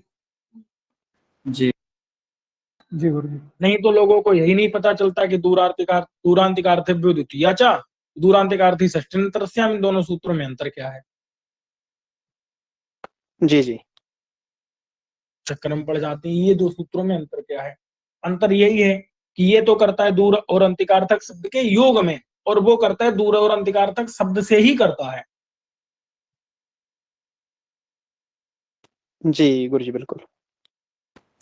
जी। जी गुरुजी। नहीं तो लोगों को यही नहीं पता चलता कि दूरांतिकार्थेभ्यो द्वितीया च, दूरांतिकार्थी षष्ठ्यंतरस्याम, इन दोनों सूत्रों में अंतर क्या है? जी, जी, चक्कर में पड़ जाते हैं, ये दो सूत्रों में अंतर क्या है? अंतर यही है कि ये तो करता है दूर और अंतिकार्थक शब्द के योग में, और वो करता है दूर और अंतिकार्थक शब्द से ही करता है। जी गुरुजी, बिल्कुल।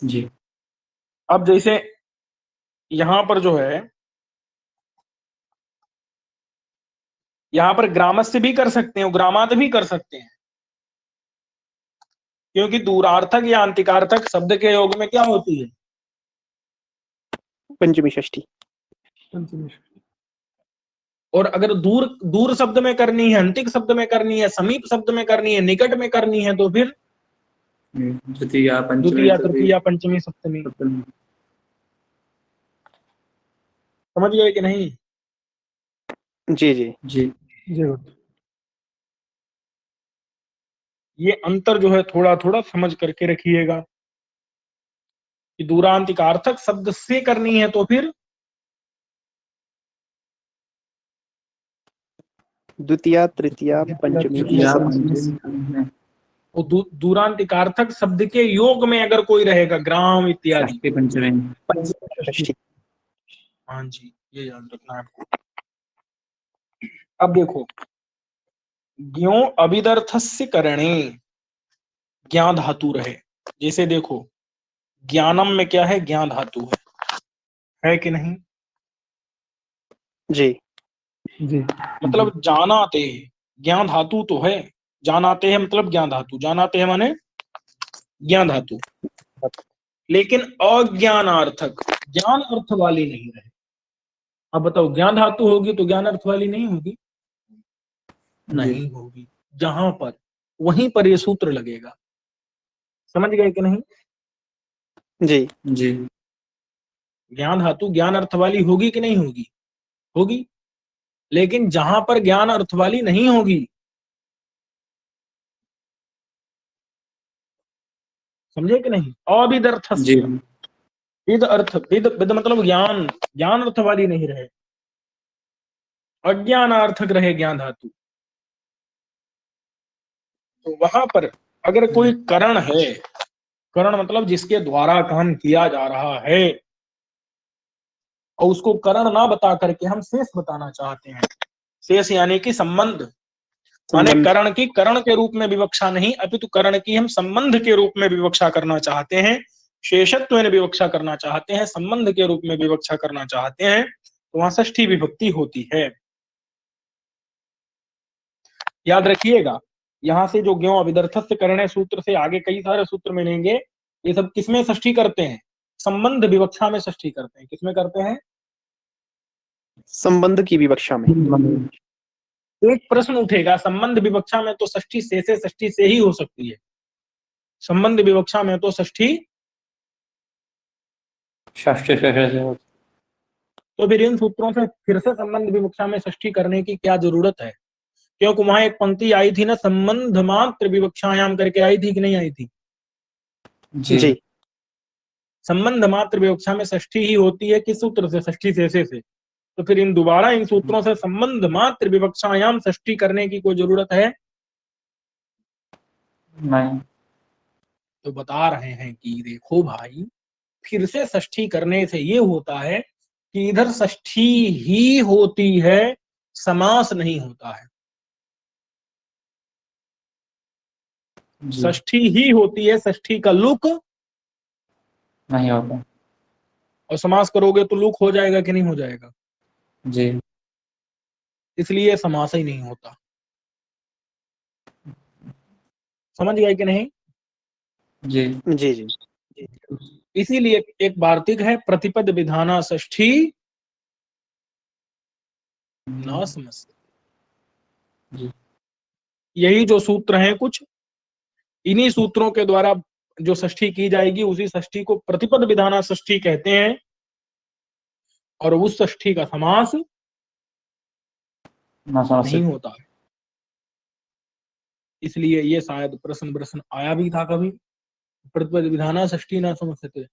जी। अब जैसे यहां पर जो है, यहां पर ग्रामस्य भी कर सकते हैं, ग्रामात भी कर सकते हैं, क्योंकि दूरार्थक या अंतिकार्थक शब्द के योग में क्या होती है? पंचमी, षष्ठी। पंचमी। और अगर दूर दूर शब्द में करनी है, अंतिक शब्द में करनी है, समीप शब्द में करनी है, निकट में करनी है, तो फिर द्वितीया पंचमी द्वितीया, तृतीया, पंचमी, सप्तमी। सप्तमी। समझ गए कि नहीं? जी, जी, जी। जी गुरुजी। ये अंतर जो है थोड़ा थोड़ा समझ करके रखिएगा कि दूरांतिकार्थक शब्द से करनी है तो फिर द्वितीया, तृतीया, पंचमी, द्वितीया सप्तमी। पंचमी। वो दूरांतिकार्थक शब्द के योग में अगर कोई रहेगा, ग्राम इत्यादि। षष्ठी पंचमी। षष्ठी। हाँ जी, ये याद रखना है आपको। अब देखो, ज्ञो अविदर्थस्य करणे ज्ञा धातु रहे। जैसे देखो, ज्ञानम में क्या है? ज्ञा धातु है कि नहीं? जी, जी। मतलब जानाते, ज्ञा धातु तो है, जानाते हैं मतलब ज्ञा धातु, जानाते हैं माने ज्ञा धातु, लेकिन अज्ञानार्थक, ज्ञान अर्थ वाली नहीं रहे। अब बताओ, ज्ञान धातु होगी तो ज्ञान अर्थ वाली नहीं होगी? नहीं होगी। जहां पर, वहीं पर ये सूत्र लगेगा। समझ गए कि नहीं? जी, जी। ज्ञान धातु ज्ञान अर्थ वाली होगी कि नहीं होगी? होगी। लेकिन जहां पर ज्ञान अर्थ वाली नहीं होगी, समझे कि नहीं? जी। अविदर्थस्य, विद अर्थ, विद विद मतलब ज्ञान, ज्ञान अर्थ वाली नहीं रहे, अज्ञानार्थक रहे ज्ञान धातु, तो वहां पर अगर कोई करण है, करण मतलब जिसके द्वारा काम किया जा रहा है, और उसको करण ना बता करके हम शेष बताना चाहते हैं, शेष यानी कि संबंध, माने संबंध। करण की करण के रूप में विवक्षा नहीं, अपितु करण की हम संबंध के रूप में विवक्षा करना चाहते हैं, शेषत्व विवक्षा करना चाहते हैं, संबंध के रूप में विवक्षा करना चाहते हैं, तो वहां षष्ठी विभक्ति होती है। याद रखिएगा, यहां से जो ज्ञो अविदर्थस्य करणे सूत्र से आगे कई सारे सूत्र मिलेंगे, ये सब किसमें षष्ठी करते हैं? संबंध विवक्षा में षष्ठी करते हैं। किसमें करते हैं? संबंध की विवक्षा में। एक प्रश्न उठेगा, संबंध विवक्षा में तो षष्ठी से षष्ठी से ही हो सकती है, संबंध विवक्षा में तो षष्ठी षष्ठी से हो। तो फिर इन सूत्रों से फिर से संबंध विवक्षा में षष्ठी करने की क्या जरूरत है? क्योंकि वहां एक पंक्ति आई थी ना, संबंध मात्र विवक्षायाम करके आई थी कि नहीं आई थी? जी। संबंध मात्र विवक्षा में षष्ठी ही होती है, किस सूत्र से? षष्ठी से। तो फिर इन दोबारा इन सूत्रों से संबंध मात्र विवक्षायाम षष्ठी करने की कोई जरूरत है नहीं। तो बता रहे हैं कि देखो भाई, फिर से षष्ठी करने से ये होता है कि इधर षष्ठी ही होती है, समास नहीं होता है। षष्ठी ही होती है, षष्ठी का लुक नहीं होता। और समास करोगे तो लुक हो जाएगा कि नहीं हो जाएगा? जी। इसलिए समास ही नहीं होता। समझ गए कि नहीं? जी। जी जी। इसीलिए एक वार्तिक है, प्रतिपद विधाना षष्ठी न समस्या। जी। यही जो सूत्र हैं कुछ, इन्हीं सूत्रों के द्वारा जो षष्ठी की जाएगी, उसी षष्ठी को प्रतिपद विधाना षष्ठी कहते हैं, और उस षष्ठी का समास नहीं होता है। इसलिए ये शायद प्रश्न आया भी था कभी, प्रतिपद विधाना षष्ठी न समस्यते,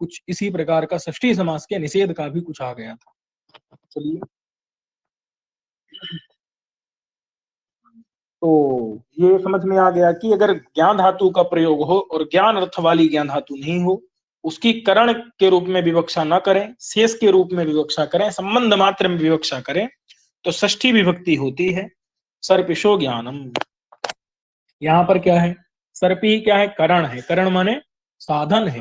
कुछ इसी प्रकार का षष्ठी समास के निषेध का भी कुछ आ गया था। चलिए, तो ये समझ में आ गया कि अगर ज्ञान धातु का प्रयोग हो और ज्ञान अर्थ वाली ज्ञान धातु नहीं हो, उसकी करण के रूप में विवक्षा न करें, शेष के रूप में विवक्षा करें, संबंध मात्र में विवक्षा करें, तो षष्ठी विभक्ति होती है। सर्पिशो ज्ञानम, यहां पर क्या है? सर्पी क्या है? करण है। करण माने साधन है,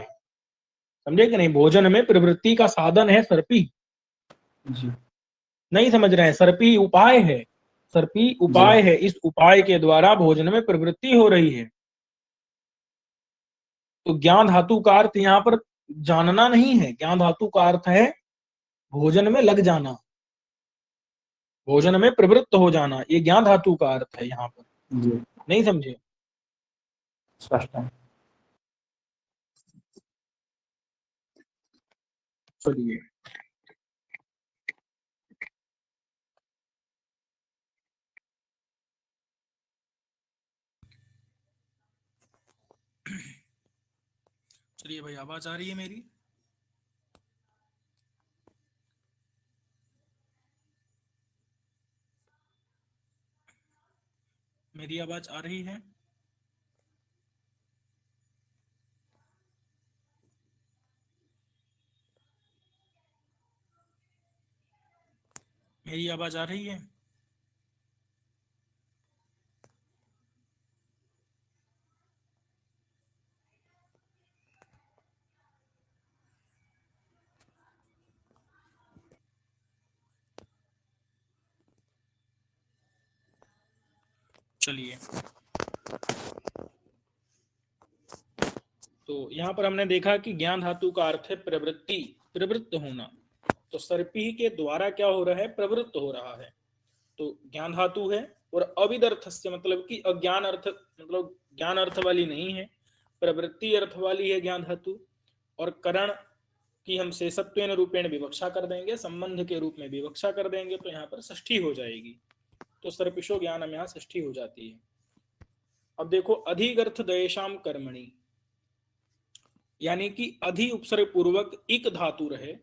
समझे कि नहीं? भोजन में प्रवृत्ति का साधन है सर्पी। जी। नहीं समझ रहे हैं? सर्पी उपाय है, सर्पी उपाय है, इस उपाय के द्वारा भोजन में प्रवृत्ति हो रही है। तो ज्ञान धातु का अर्थ यहाँ पर जानना नहीं है, ज्ञान धातु का अर्थ है भोजन में लग जाना, भोजन में प्रवृत्त हो जाना, ये ज्ञान धातु का अर्थ है यहाँ पर। जी। नहीं समझे? स्पष्ट है। चलिए, चलिए भाई, आवाज आ रही है मेरी? मेरी आवाज आ रही है? मेरी आवाज आ रही है? चलिए, तो यहाँ पर हमने देखा कि ज्ञान धातु का अर्थ है प्रवृत्ति, प्रवृत्त होना। तो सर्पी के द्वारा क्या हो रहा है? प्रवृत्त हो रहा है। तो ज्ञान धातु है, और अविदर्थ से मतलब कि अज्ञान अर्थ, मतलब ज्ञान अर्थ वाली नहीं है, प्रवृत्ति अर्थ वाली है ज्ञान धातु। और करण की हम शेषत्वेन रूपेण विवक्षा कर देंगे, संबंध के रूप में विवक्षा कर देंगे, तो यहाँ पर षष्ठी हो जाएगी। तो सर्पिशो ज्ञानम यहाँ षष्ठी हो जाती है। अब देखो, अधिगर्थ दयेशाम कर्मणि, यानी कि अधि उपसर्ग पूर्वक इक धातु रहे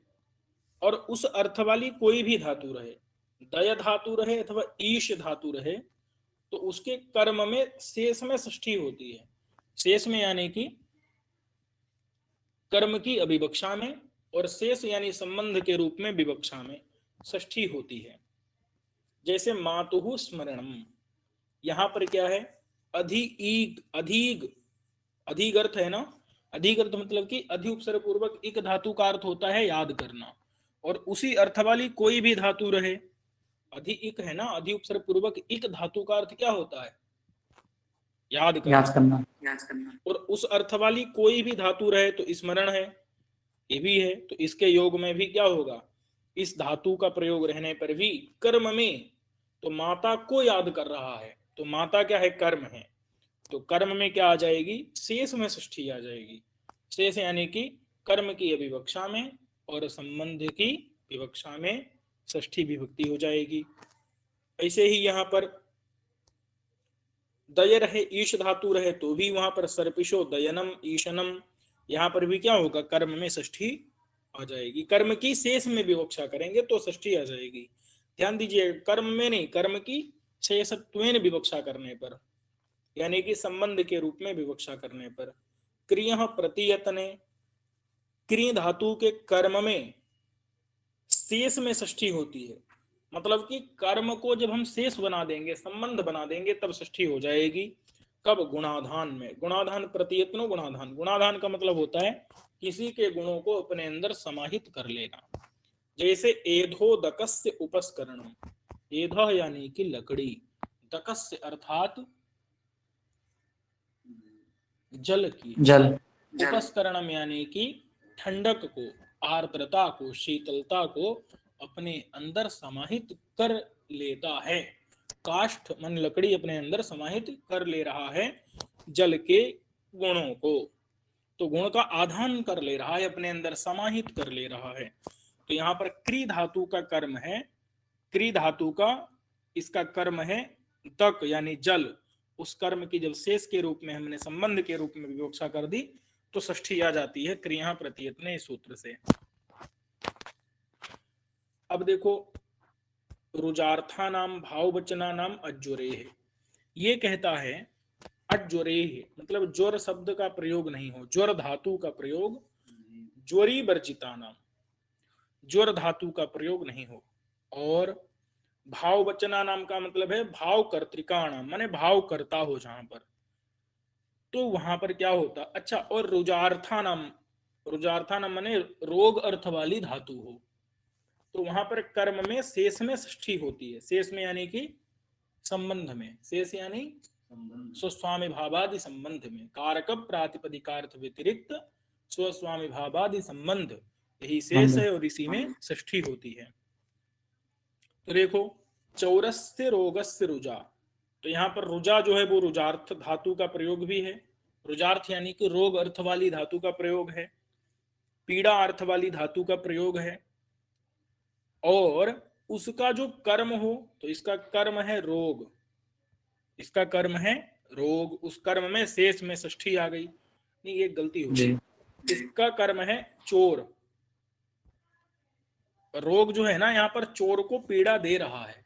और उस अर्थ वाली कोई भी धातु रहे, दय धातु रहे अथवा ईश धातु रहे, तो उसके कर्म में शेष में षष्ठी होती है। शेष में यानी कि कर्म की अभिवक्षा में, और शेष यानी संबंध के रूप में विवक्षा में षष्ठी होती है। जैसे मातुहु स्मरणम, यहां पर क्या है? अधिक अधिक अधिक अर्थ है ना, अधिक अर्थ मतलब कि अधि उपसर्ग पूर्वक एक धातु का अर्थ होता है याद करना, और उसी अर्थ वाली कोई भी धातु रहे, अधि इक है ना, अधि उपसर्ग पूर्वक इक धातु का अर्थ क्या होता है? याद याद करना। करना। और उस अर्थ वाली कोई भी धातु रहे तो स्मरण है, ये भी है, तो इसके योग में भी क्या होगा? इस धातु का प्रयोग रहने पर भी कर्म में तो माता को याद कर रहा है, तो माता क्या है? कर्म है। तो कर्म में क्या आ जाएगी? शेष में षष्ठी आ जाएगी। शेष यानी कि कर्म की अभिवक्षा में और संबंध की विवक्षा में षष्ठी विभक्ति हो जाएगी। ऐसे ही यहाँ पर दय रहे, ईश धातु रहे तो भी वहां पर सर्पिशो दयनम ईशनम, यहाँ पर भी क्या होगा? कर्म में षष्ठी आ जाएगी। कर्म की शेष में विवक्षा करेंगे तो षष्ठी आ जाएगी। ध्यान दीजिए, कर्म में नहीं, कर्म की शेषत्वेन विवक्षा करने पर, यानी कि संबंध के रूप में विवक्षा करने पर। क्रिय प्रतियतने, क्रिय धातु के कर्म में शेष में षष्ठी होती है, मतलब कि कर्म को जब हम शेष बना देंगे, संबंध बना देंगे, तब षष्ठी हो जाएगी। कब? गुणाधान में। गुणाधान प्रतियत्नो गुणाधान, गुणाधान का मतलब होता है किसी के गुणों को अपने अंदर समाहित कर लेना। जैसे एधोदकस्य उपस्करणम, एध यानी कि लकड़ी, दकस्य अर्थात जल की, जल। उपस्करणम यानी कि ठंडक को, आर्द्रता को, शीतलता को अपने अंदर समाहित कर लेता है। काष्ठ मन लकड़ी अपने अंदर समाहित कर ले रहा है जल के गुणों को, तो गुण का आधान कर ले रहा है, अपने अंदर समाहित कर ले रहा है। तो यहाँ पर क्री धातु का कर्म है, क्री धातु का इसका कर्म है दक यानी जल। उस कर्म की जब शेष के रूप में हमने संबंध के रूप में विवक्षा कर दी तो षष्ठी आ जाती है क्रिया प्रतियत्ने इस सूत्र से। अब देखो, रुजार्था नाम भाववचना नाम अज्वरे है, ये कहता है अज्वरे मतलब ज्वर शब्द का प्रयोग नहीं हो, ज्वर धातु का प्रयोग, ज्वरी वर्जिता नाम, ज्वर धातु का प्रयोग नहीं हो। और भाववचना नाम का मतलब है भाव कर्तृका नाम, माने भाव करता हो जहां पर, तो वहां पर क्या होता? अच्छा, और रुजार्था नाम, रुजार्था नाम माने रोग अर्थ वाली धातु हो, तो वहां पर कर्म में शेष में षष्ठी होती है। शेष में यानी कि संबंध में, शेष यानी स्वस्वामी भावादि संबंध में, कारक प्रातिपदिकार्थ व्यतिरिक्त स्वस्वामी भावादि संबंध, यही शेष है और इसी में षष्ठी होती है। तो देखो, चौरस्य रोगस्य रुजा, तो यहाँ पर रुजा जो है वो रुजार्थ धातु का प्रयोग भी है, रुजार्थ यानी कि रोग अर्थ वाली धातु का प्रयोग है, पीड़ा अर्थ वाली धातु का प्रयोग है, और उसका जो कर्म हो तो इसका कर्म है रोग, इसका कर्म है रोग, उस कर्म में शेष में षष्ठी आ गई, नहीं ये गलती हो गई, इसका कर्म है चोर। रोग जो है ना यहाँ पर चोर को पीड़ा दे रहा है,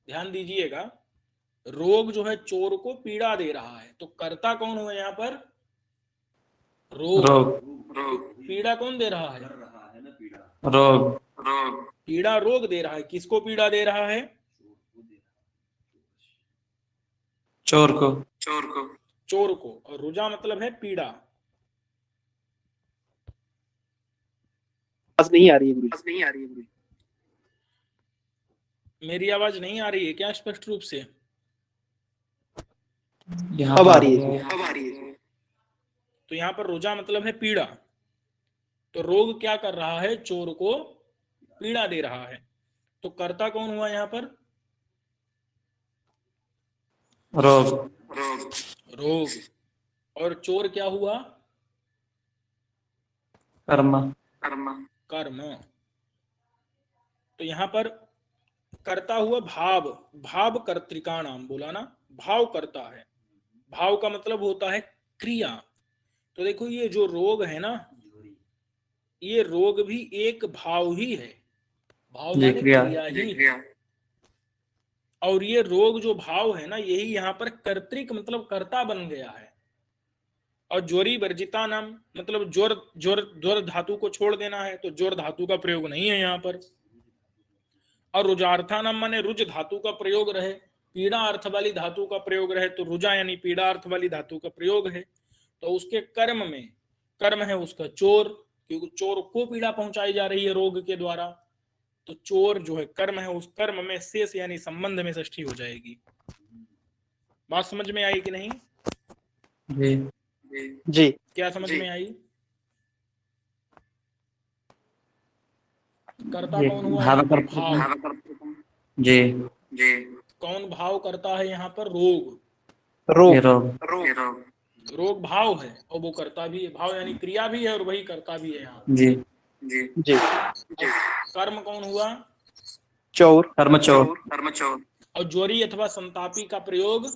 ध्यान दीजिएगा, रोग जो है चोर को पीड़ा दे रहा है, तो कर्ता कौन हुआ यहाँ पर? रोग। पीड़ा कौन दे रहा है? रोग। पीड़ा रोग दे रहा है, किसको पीड़ा दे रहा है? चोर को। चोर को। और रुजा मतलब है पीड़ा। आवाज नहीं आ रही है गुरु। मेरी आवाज नहीं आ रही है क्या स्पष्ट रूप से? अब आ रही है। तो यहाँ पर रुजा मतलब है पीड़ा, तो रोग क्या कर रहा है? चोर को पीड़ा दे रहा है, तो कर्ता कौन हुआ यहाँ पर? रोग। और चोर क्या हुआ? कर्म। तो यहाँ पर कर्ता हुआ भाव, भाव कर्तृका नाम बोला ना, भाव करता है, भाव का मतलब होता है क्रिया। तो देखो ये जो रोग है ना, ये रोग भी एक भाव ही है, भाव माने क्रिया ही है। और ये रोग जो भाव है ना, यही यहाँ पर कर्तृक मतलब कर्ता बन गया है। और ज्वरी वर्जिता नाम मतलब ज्वर धातु को छोड़ देना है, तो ज्वर धातु का प्रयोग नहीं है यहाँ पर। और रुजार्था नाम माने रुज धातु का प्रयोग रहे, पीड़ा अर्थ वाली धातु का प्रयोग रहे तो रुजा यानी पीड़ा अर्थ वाली धातु का प्रयोग है, तो उसके कर्म में, कर्म है उसका चोर, क्योंकि चोर को पीड़ा पहुंचाई जा रही है रोग के द्वारा, तो चोर जो है कर्म है, उस कर्म में शेष यानी संबंध में षष्ठी हो जाएगी। बात समझ में आई कि नहीं? जी जी क्या समझ में आई? कर्ता ये कौन हुआ? भाव यहाँ पर कर भाव। जी कौन भाव करता है यहाँ पर? रोग। ये रोग रोग रोग भाव है और वो करता भी है, भाव यानी क्रिया भी है और वही करता भी है यहाँ। जी जी कर्म कौन हुआ? चौर कर्म चोर और ज्वरी अथवा संतापी का प्रयोग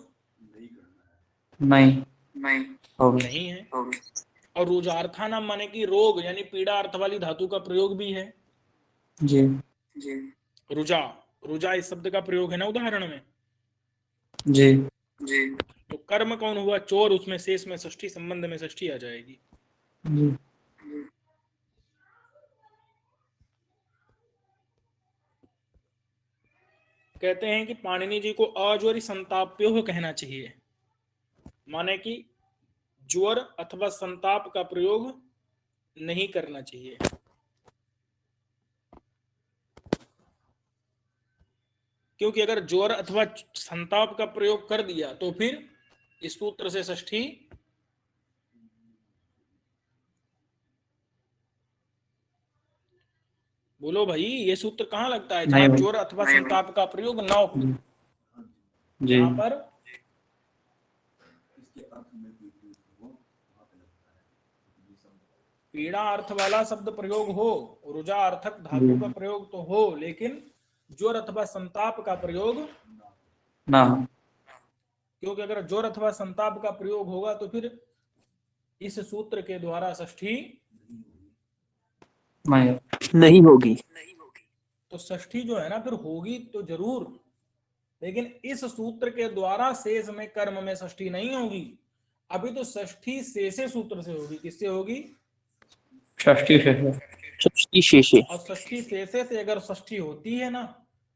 नहीं होगी नहीं है। और रुजार्था नाम माने कि रोग यानी पीड़ा अर्थ वाली धातु का प्रयोग भी है। जी रुजा, रुजा इस शब्द का प्रयोग है ना उदाहरण में। जी तो कर्म कौन हुआ? चोर, उसमें शेष में षष्ठी, संबंध में षष्ठी आ जाएगी। जी कहते हैं कि पाणिनि जी को अज्वरी संताप्यो कहना चाहिए, माने कि ज्वर अथवा संताप का प्रयोग नहीं करना चाहिए। क्योंकि अगर ज्वर अथवा संताप का प्रयोग कर दिया तो फिर इस सूत्र से षष्ठी बोलो भाई, ये सूत्र कहाँ लगता है? जहां नहीं। ज्वर अथवा संताप का प्रयोग न हो, जी यहाँ पर पीड़ा अर्थ वाला शब्द प्रयोग हो, रुजा अर्थक धातु का प्रयोग तो हो, लेकिन ज्वर अथवा संताप का प्रयोग ना क्योंकि अगर ज्वर अथवा संताप का प्रयोग होगा तो फिर इस सूत्र के द्वारा षष्ठी नहीं होगी। तो षष्ठी जो है ना फिर होगी तो जरूर, लेकिन इस सूत्र के द्वारा शेष में कर्म में षष्ठी नहीं होगी। अभी तो षष्ठी शेषे सूत्र से होगी। किससे होगी? षष्ठी से षष्ठी शेषे। और षष्ठी शेषे से अगर षष्ठी होती है ना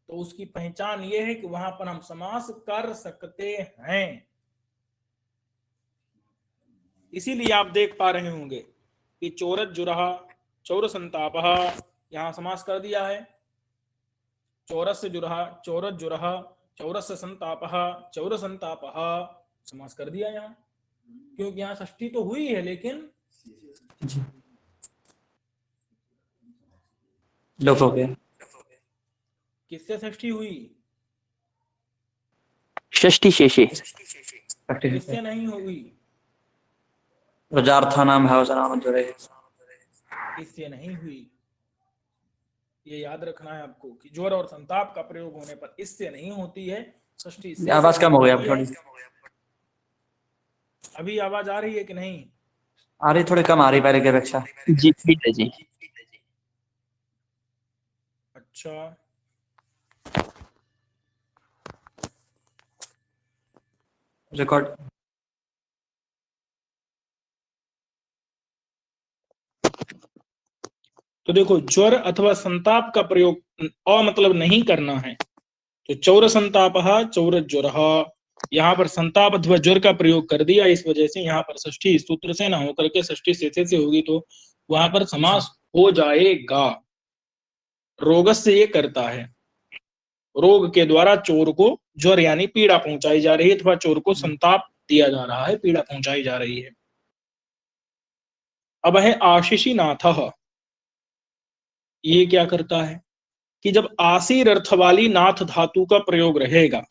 तो उसकी पहचान ये है कि वहां पर हम समास कर सकते हैं। इसीलिए आप देख पा रहे होंगे कि चोरज जुरहा चौर संतापः, यहां समास कर दिया है। चौरस्य जुरहा चौरज जुरहा चौरस्य संतापः चौर संतापः, समास कर दिया यहाँ, क्योंकि यहाँ षष्ठी तो हुई है लेकिन लोप हो गया। किससे षष्ठी हुई? षष्ठी शेषे। किससे नहीं हुई? रुजार्था नाम भाव से नाम जुड़े। इससे नहीं हुई। ये याद रखना है आपको कि ज्वर और संताप का प्रयोग होने पर इससे नहीं होती है, षष्ठी से आवाज कम हो गई अब थोड़ी। अभी आवाज आ रही है कि नहीं? आ रही, थोड़ी कम आ रही पहले की अपेक्षा। जी ठीक है जी। अच्छा, रिकॉर्ड तो देखो ज्वर अथवा संताप का प्रयोग मतलब नहीं करना है, तो चौर संतापः चौर ज्वरः, यहाँ पर संताप अथवा ज्वर का प्रयोग कर दिया, इस वजह से यहाँ पर षष्ठी सूत्र से ना होकर के षष्ठी से होगी, तो वहां पर समास हो जाएगा। रोगस्य ये करता है, रोग के द्वारा चोर को ज्वर यानी पीड़ा पहुंचाई जा रही है अथवा चोर को संताप दिया जा रहा है, पीड़ा पहुंचाई जा रही है। अब है आशीषी नाथः, ये क्या करता है कि जब आसीर अर्थ वाली नाथ धातु का प्रयोग रहेगा,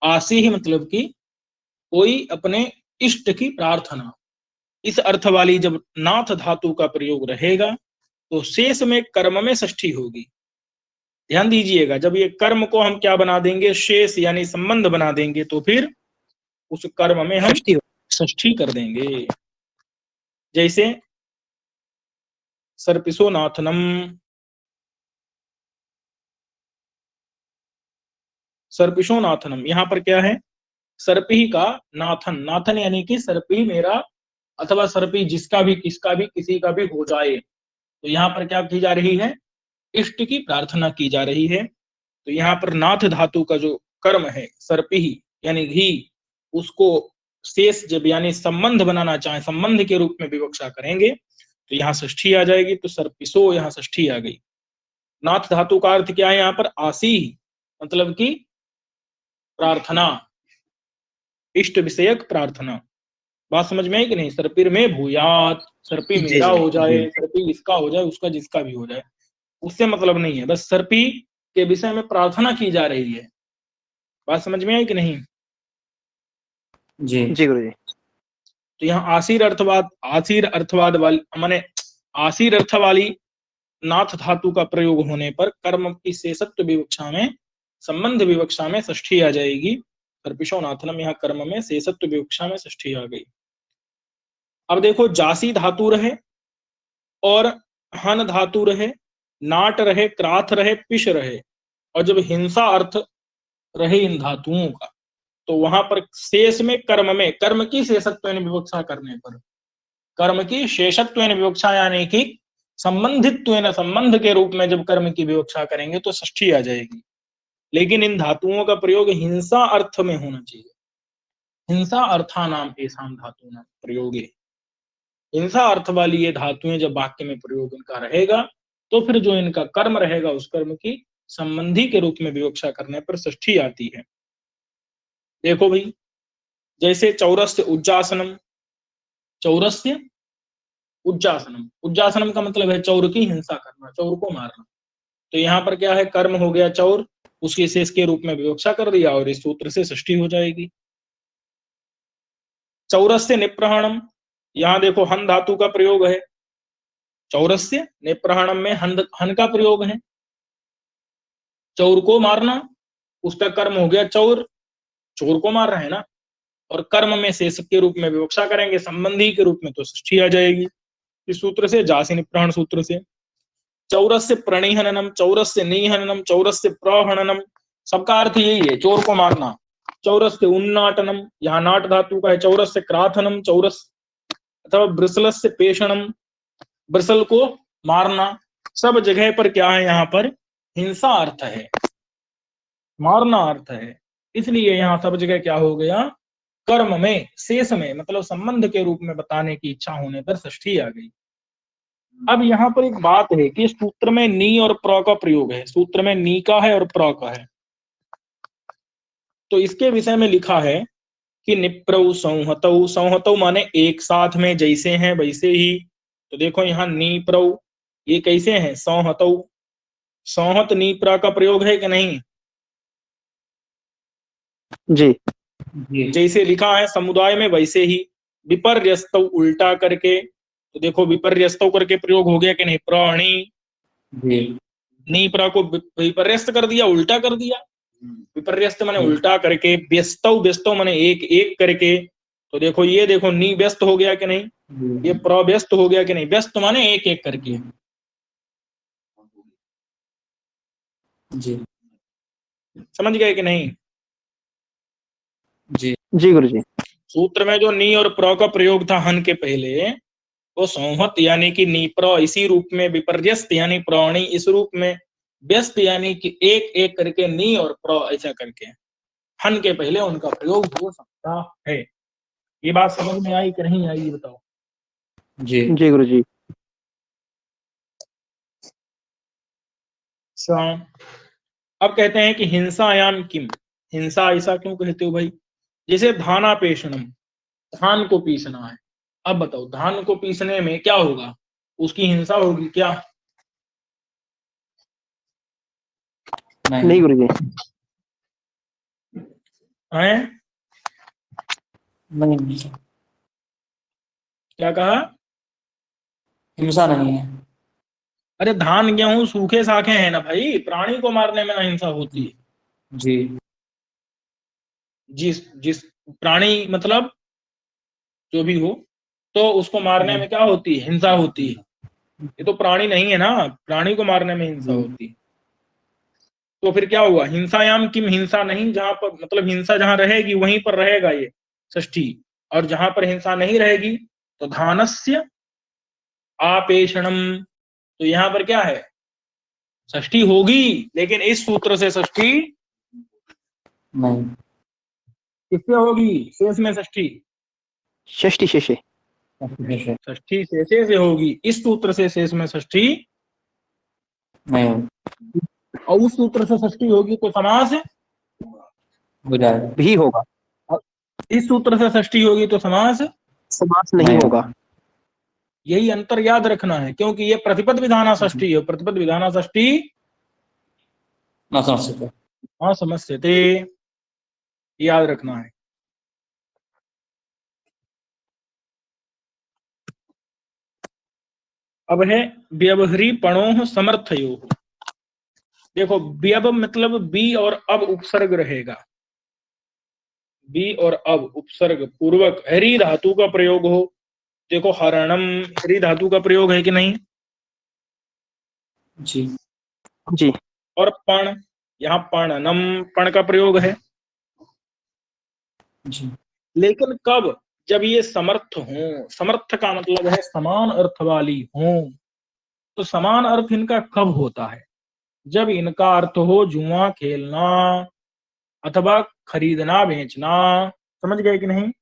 आसी ही मतलब कि कोई अपने इष्ट की प्रार्थना, इस अर्थ वाली जब नाथ धातु का प्रयोग रहेगा तो शेष में कर्म में षष्ठी होगी। ध्यान दीजिएगा, जब ये कर्म को हम क्या बना देंगे? शेष यानी संबंध बना देंगे, तो फिर उस कर्म में हम षष्ठी कर देंगे। जैसे सर्पिशो नाथनम, सर्पिशो नाथनम, यहाँ पर क्या है? सर्पी का नाथन, नाथन यानी कि सर्पी मेरा अथवा सर्पी जिसका भी, किसका भी, किसी का भी हो जाए, तो यहाँ पर क्या की जा रही है? इष्ट की प्रार्थना की जा रही है। तो यहाँ पर नाथ धातु का जो कर्म है सर्पी यानी घी, उसको शेष जब यानी संबंध बनाना चाहे, संबंध के रूप में विवक्षा करेंगे तो यहाँ षष्ठी आ जाएगी, तो सर्पिसो यहाँ षष्ठी आ गई। नाथ धातु का अर्थ क्या है यहाँ पर? आसी, मतलब कि प्रार्थना, इष्ट विषयक प्रार्थना। बात समझ में आई कि नहीं? सर्पिर में भूयात, सर्पी जी, मेरा जी, हो जाए, जी। सर्पी इसका हो जाए, उसका जिसका भी हो जाए, उससे मतलब नहीं है, बस सर्पी के विषय में प्रार्थना की जा रही है। बात समझ में आई कि नहीं? जी जी गुरुजी। तो यहाँ आसीर अर्थवाद वाली माने आसीर अर्थ वाली नाथ धातु का प्रयोग होने पर कर्म की शेषत्व विवक्षा में, संबंध विवक्षा में षष्ठी आ जाएगी। सर्पिशो नाथनम, यहाँ कर्म में शेषत्व विवक्षा में षष्ठी आ गई। अब देखो, जासी धातु रहे और हन धातु रहे, नाट रहे, क्राथ रहे, पिश रहे, और जब हिंसा अर्थ रहे इन धातुओं का, तो वहां पर शेष में कर्म की शेषत्व विवक्षा करने पर, कर्म की शेषत्व विवक्षा यानी कि संबंधित्व संबंध के रूप में जब कर्म की विवक्षा करेंगे तो षष्ठी आ जाएगी। लेकिन इन धातुओं का प्रयोग हिंसा अर्थ में होना चाहिए। हिंसा अर्थानाम एसाम धातु नाम प्रयोगे, हिंसा अर्थ वाली ये धातुएं जब वाक्य में प्रयोग इनका रहेगा तो फिर जो इनका कर्म रहेगा उस कर्म की संबंधी के रूप में विवक्षा करने पर षष्ठी आती है। देखो भाई, जैसे चौरस्य उज्जासनम, चौरस्य उज्जासनम, उज्जासनम का मतलब है चौर की हिंसा करना, चौर को मारना। तो यहाँ पर क्या है? कर्म हो गया चौर, उसके शेष के रूप में विवक्षा कर दिया और इस सूत्र से षष्ठी हो जाएगी। चौरस्य निप्रहणम, यहाँ देखो हन धातु का प्रयोग है, चौरस्य निप्रहणम में हन का प्रयोग है, चौर को मारना, उसका कर्म हो गया चौर, चोर को मार रहे हैं ना, और कर्म में शेष के रूप में विवक्षा करेंगे संबंधी के रूप में तो षष्ठी आ जाएगी इस सूत्र से, जासी निप्रहण सूत्र से। चौरस्य प्रणिहननम, चौरस्य निहननम, चौरस्य प्रहननम, सबका अर्थ यही है, चोर को मारना। चौरस्य उन्नाटनम, यहाँ नाट धातु का है, चौरस्य क्राथनम, चौरस अथवा ब्रिसलस्य पेषणम, ब्रिसल को मारना। सब जगह पर क्या है? यहाँ पर हिंसा अर्थ है, मारना अर्थ है, इसलिए यहाँ सब जगह क्या हो गया? कर्म में शेष में मतलब संबंध के रूप में बताने की इच्छा होने पर षष्ठी आ गई। अब यहाँ पर एक बात है कि सूत्र में नी और प्र का प्रयोग है, सूत्र में नी का है और प्र का है, तो इसके विषय में लिखा है कि निप्रौ संहतौ, संहतौ माने एक साथ में, जैसे हैं वैसे ही। तो देखो यहाँ नी प्रौ, ये कैसे हैं? संहतौ, संहत नी प्र का प्रयोग है कि नहीं? जी जी जैसे लिखा है समुदाय में वैसे ही। विपर्यस्तौ उल्टा करके, तो देखो विपर्यस्तौ करके प्रयोग हो गया कि नहीं? प्राणी, जी नी प्रा को विपर्यस्त कर दिया, उल्टा कर दिया। विपर्यस्त माने उल्टा करके, व्यस्तौ, व्यस्तौ माने एक एक करके। तो देखो ये देखो नी व्यस्त हो गया कि नहीं? ये प्रव्यस्त हो गया कि नहीं? व्यस्त माने एक एक करके। जी समझ गए कि नहीं? जी जी गुरुजी। सूत्र में जो नी और प्र का प्रयोग था हन के पहले, वो संहत यानी कि नी प्र इसी रूप में, विपर्यस्त यानी प्राणी इस रूप में, व्यस्त यानी कि एक एक करके नी और प्र ऐसा करके हन के पहले उनका प्रयोग हो सकता है। ये बात समझ में आई कि नहीं आई, ये बताओ। जी जी गुरुजी। अब कहते हैं कि हिंसायाम किम, हिंसा ऐसा क्यों कहते हो भाई? जैसे धानापेषणम, धान को पीसना है। अब बताओ धान को पीसने में क्या होगा? उसकी हिंसा होगी क्या? नहीं गुरुजी। हैं? नहीं, क्या कहा? हिंसा नहीं है। अरे धान गेहूं सूखे साखे हैं ना भाई, प्राणी को मारने में ना हिंसा होती है। जी जिस जिस प्राणी मतलब जो भी हो, तो उसको मारने में क्या होती है? हिंसा होती है। ये तो प्राणी नहीं है ना, प्राणी को मारने में हिंसा होती है। तो फिर क्या हुआ? हिंसायाम किम, हिंसा नहीं, जहां पर मतलब हिंसा जहां रहेगी वहीं पर रहेगा ये षष्ठी, और जहां पर हिंसा नहीं रहेगी तो धानस्य आपेषणम। तो यहाँ पर क्या है? षष्ठी होगी, लेकिन इस सूत्र से षष्ठी नहीं। किससे होगी? शेष में षष्ठी, षष्ठी शेषे। शेषे षष्ठी शेषे से होगी। इस सूत्र से शेष में षष्ठी नहीं होगी। और उस सूत्र से षष्ठी होगी तो समास, हो जाएगा। भी होगा। और इस सूत्र से षष्ठी होगी तो समास समास नहीं होगा। यही अंतर याद रखना है, क्योंकि ये प्रतिपद विधाना षष्ठी है। प्रतिपद विधाना षष्ठी ना समझते। हाँ समस्यते, याद रखना है। अब है व्यवहरी पणोह समर्थयो। देखो व्यव मतलब बी और अब उपसर्ग रहेगा, बी और अब उपसर्ग पूर्वक हरि धातु का प्रयोग हो। देखो हरणम हरि धातु का प्रयोग है कि नहीं? जी जी। और पण, यहाँ पणनम पण का प्रयोग है। जी लेकिन कब? जब ये समर्थ हो। समर्थ का मतलब है समान अर्थ वाली हो। तो समान अर्थ इनका कब होता है? जब इनका अर्थ हो जुआ खेलना अथवा खरीदना बेचना। समझ गए कि नहीं?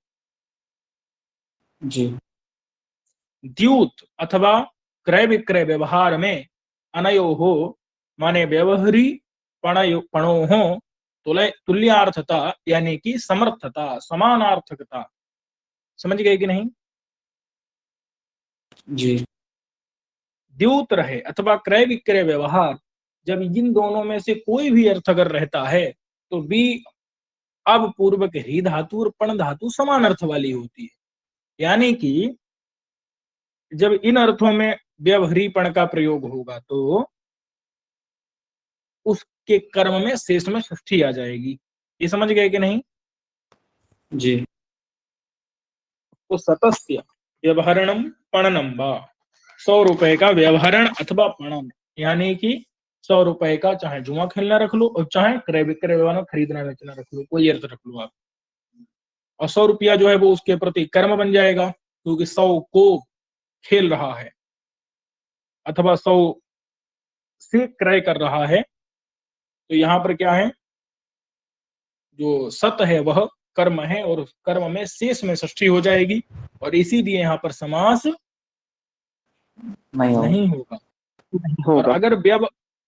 जी द्यूत अथवा क्रय विक्रय व्यवहार में अनयो हो माने व्यवहारी पणो हो तुल्यार्थता यानी कि समर्थता, समानार्थकता। समझ गए कि नहीं? जी द्यूत रहे अथवा क्रय विक्रय व्यवहार, जब इन दोनों में से कोई भी अर्थ अगर रहता है तो बी अब पूर्वक ही धातु और पण धातु समान अर्थ वाली होती है। यानी कि जब इन अर्थों में व्यवहारीपण का प्रयोग होगा तो उसके कर्म में शेष में षष्ठी आ जाएगी। ये समझ गए कि नहीं? जी तो सतस्य व्यवहरणम पणनम वा, 100 रुपए का व्यवहरण अथवा पणन, यानी कि 100 रुपए का चाहे जुआ खेलना रख लो और चाहे क्रय विक्रय व्यवहार खरीदना बेचना रख लो, कोई अर्थ रख लो आप। और 100 रुपया जो है वो उसके प्रति कर्म बन जाएगा, क्योंकि 100 को खेल रहा है अथवा 100 से क्रय कर रहा है। तो यहाँ पर क्या है, जो सत है वह कर्म है और उस कर्म में शेष में षष्ठी हो जाएगी, और इसीलिए यहाँ पर समास नहीं होगा। नहीं होगा। नहीं और होगा। अगर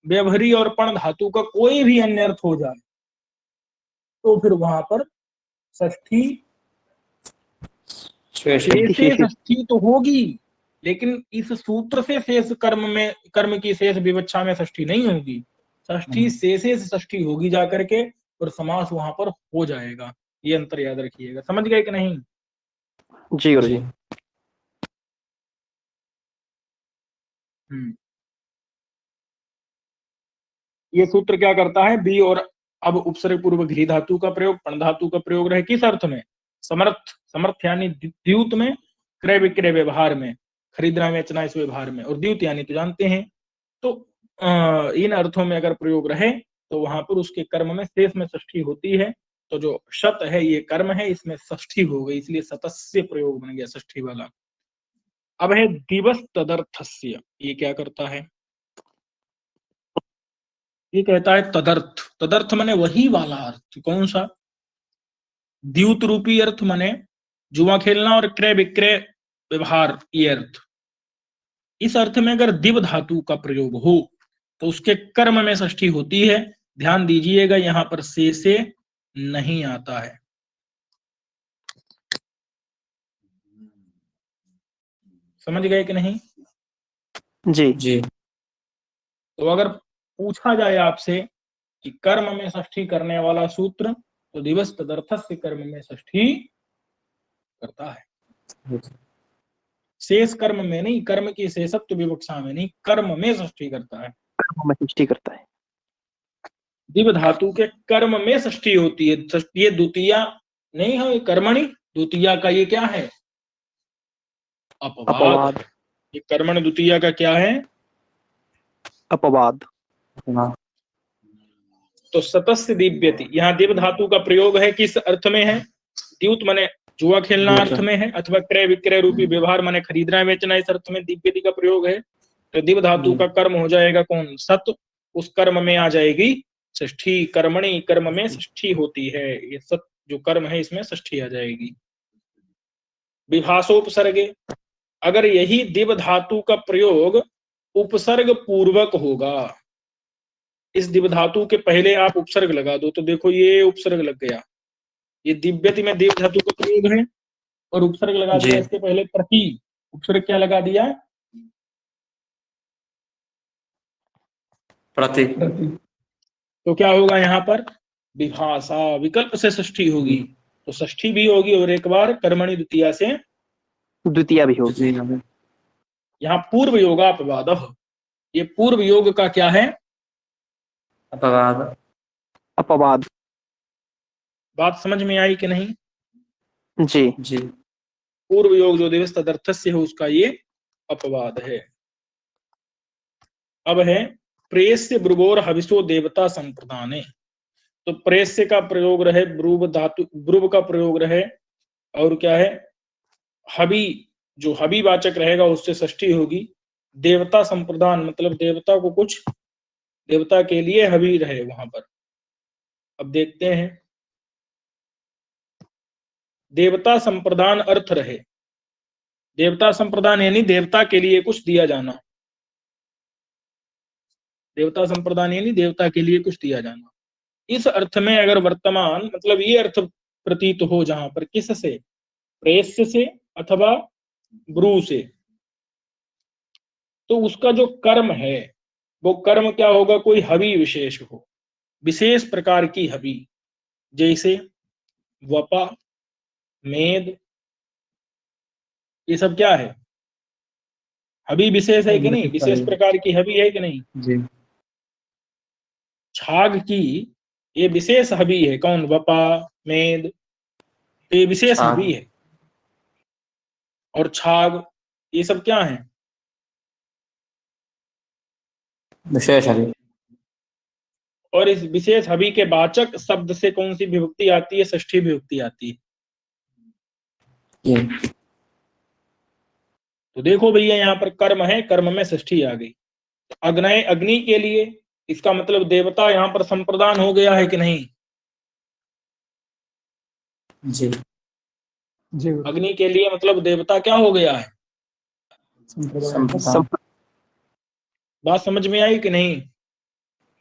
व्यवहारी और पण धातु का कोई भी अन्य अर्थ हो जाए तो फिर वहां पर षष्ठी शेषे शेषे शेषे। षष्ठी तो होगी, लेकिन इस सूत्र से शेष कर्म में कर्म की शेष विवक्षा में षष्ठी नहीं होगी। षष्ठी शेषे से षष्ठी होगी जाकर के, और समास वहां पर हो जाएगा। ये अंतर याद रखिएगा। समझ गए कि नहीं? जी गुरु जी। ये सूत्र क्या करता है? बी और अब उपसर्ग पूर्व घी धातु का प्रयोग, पण धातु का प्रयोग रहे किस अर्थ में? समर्थ, समर्थ यानी द्यूत में, क्रय विक्रय व्यवहार में, खरीदना बेचना इस व्यवहार में, और द्यूत यानी तो जानते हैं। तो इन अर्थों में अगर प्रयोग रहे तो वहां पर उसके कर्म में शेष में षष्ठी होती है। तो जो शत है ये कर्म है, इसमें षष्ठी हो गई, इसलिए सतस्य प्रयोग बन गया षष्ठी वाला। अब है दिवस तदर्थस्य। ये क्या करता है? ये कहता है तदर्थ। तदर्थ माने वही वाला अर्थ। कौन सा? द्यूत रूपी अर्थ माने जुआ खेलना और क्रय विक्रय व्यवहार, ये अर्थ। इस अर्थ में अगर दिव धातु का प्रयोग हो तो उसके कर्म में षष्ठी होती है। ध्यान दीजिएगा यहां पर से नहीं आता है। समझ गए कि नहीं? जी। जी तो अगर पूछा जाए आपसे कि कर्म में षष्ठी करने वाला सूत्र, तो दिवस तदर्थस्य कर्म में षष्ठी करता है। शेष कर्म में नहीं, कर्म की शेषत्व विवक्षा में नहीं, कर्म में षष्ठी करता है। कर्म में षष्ठी करता है। दिव धातु के कर्म में षष्ठी होती है। ये द्वितीया नहीं है, कर्मणि। द्वितीया का ये क्या है? अपवाद। अपवाद। ये कर्मण द्वितीया का क्या है? अपवाद। हाँ तो सतस्य दिव्यति, यहाँ दिव धातु का प्रयोग है किस अर्थ में है? द्यूत माने जुआ खेलना अर्थ में है, अथवा क्रय विक्रय रूपी व्यवहार माने खरीदना बेचना, इस अर्थ में दिव्यति का प्रयोग है। तो दिव धातु का कर्म हो जाएगा कौन? सत। उस कर्म में आ जाएगी षष्ठी। कर्मणि, कर्म में षष्ठी होती है, ये सब जो कर्म है इसमें षष्ठी आ जाएगी। विभाषोपसर्गे, अगर यही दिव धातु का प्रयोग उपसर्ग पूर्वक होगा, इस दिव धातु के पहले आप उपसर्ग लगा दो तो देखो ये उपसर्ग लग गया, ये दिव्यति में दिव धातु का प्रयोग है और उपसर्ग लगा दिया जी। इसके पहले प्रति, उपसर्ग क्या लगा दिया? प्रति। तो क्या होगा यहाँ पर? विभाषा, विकल्प से षष्ठी होगी, तो षष्ठी भी होगी और एक बार कर्मणि द्वितीया से द्वितीया भी होगी। जी हाँ। यहाँ पूर्व योगापवाद, ये पूर्व योग का क्या है? अपवाद। अपवाद। बात समझ में आई कि नहीं? जी। जी। पूर्व योग जो दिवस तदर्थस्य है उसका ये अपवाद है। अब है प्रेस्य ब्रुवोर हविषो देवता संप्रदाने, तो प्रेस्य का प्रयोग रहे, ब्रुव धातु, ब्रुव का प्रयोग रहे, और क्या है? हवि, जो हवि वाचक रहेगा उससे षष्ठी होगी। देवता संप्रदान मतलब देवता को कुछ, देवता के लिए हवि रहे वहां पर। अब देखते हैं, देवता संप्रदान अर्थ रहे, देवता संप्रदान यानी देवता के लिए कुछ दिया जाना, देवता संप्रदान यानी देवता के लिए कुछ दिया जाना। इस अर्थ में अगर वर्तमान मतलब ये अर्थ प्रतीत हो जहां पर, किससे? प्रेस्य से अथवा ब्रू से, तो उसका जो कर्म है वो कर्म क्या होगा? कोई हवि विशेष हो, विशेष प्रकार की हवि, जैसे वपा, मेद, ये सब क्या है? हवि विशेष है कि नहीं? विशेष प्रकार की हवि है कि नहीं? जी। छाग की ये विशेष हवि है, कौन? वपा, मेद, ये विशेष छाग। हवि है। और छाग, ये सब क्या है? विशेष हवि। और इस विशेष हवि के वाचक शब्द से कौन सी विभक्ति आती है? षष्ठी विभक्ति आती है। जी। तो देखो भैया यहाँ पर कर्म है, कर्म में षष्ठी आ गई। अग्नय, अग्नि के लिए, इसका मतलब देवता यहाँ पर संप्रदान हो गया है कि नहीं? जी। जी गुरु। अग्नि के लिए मतलब देवता क्या हो गया है? संप्रदान। बात समझ में आई कि नहीं?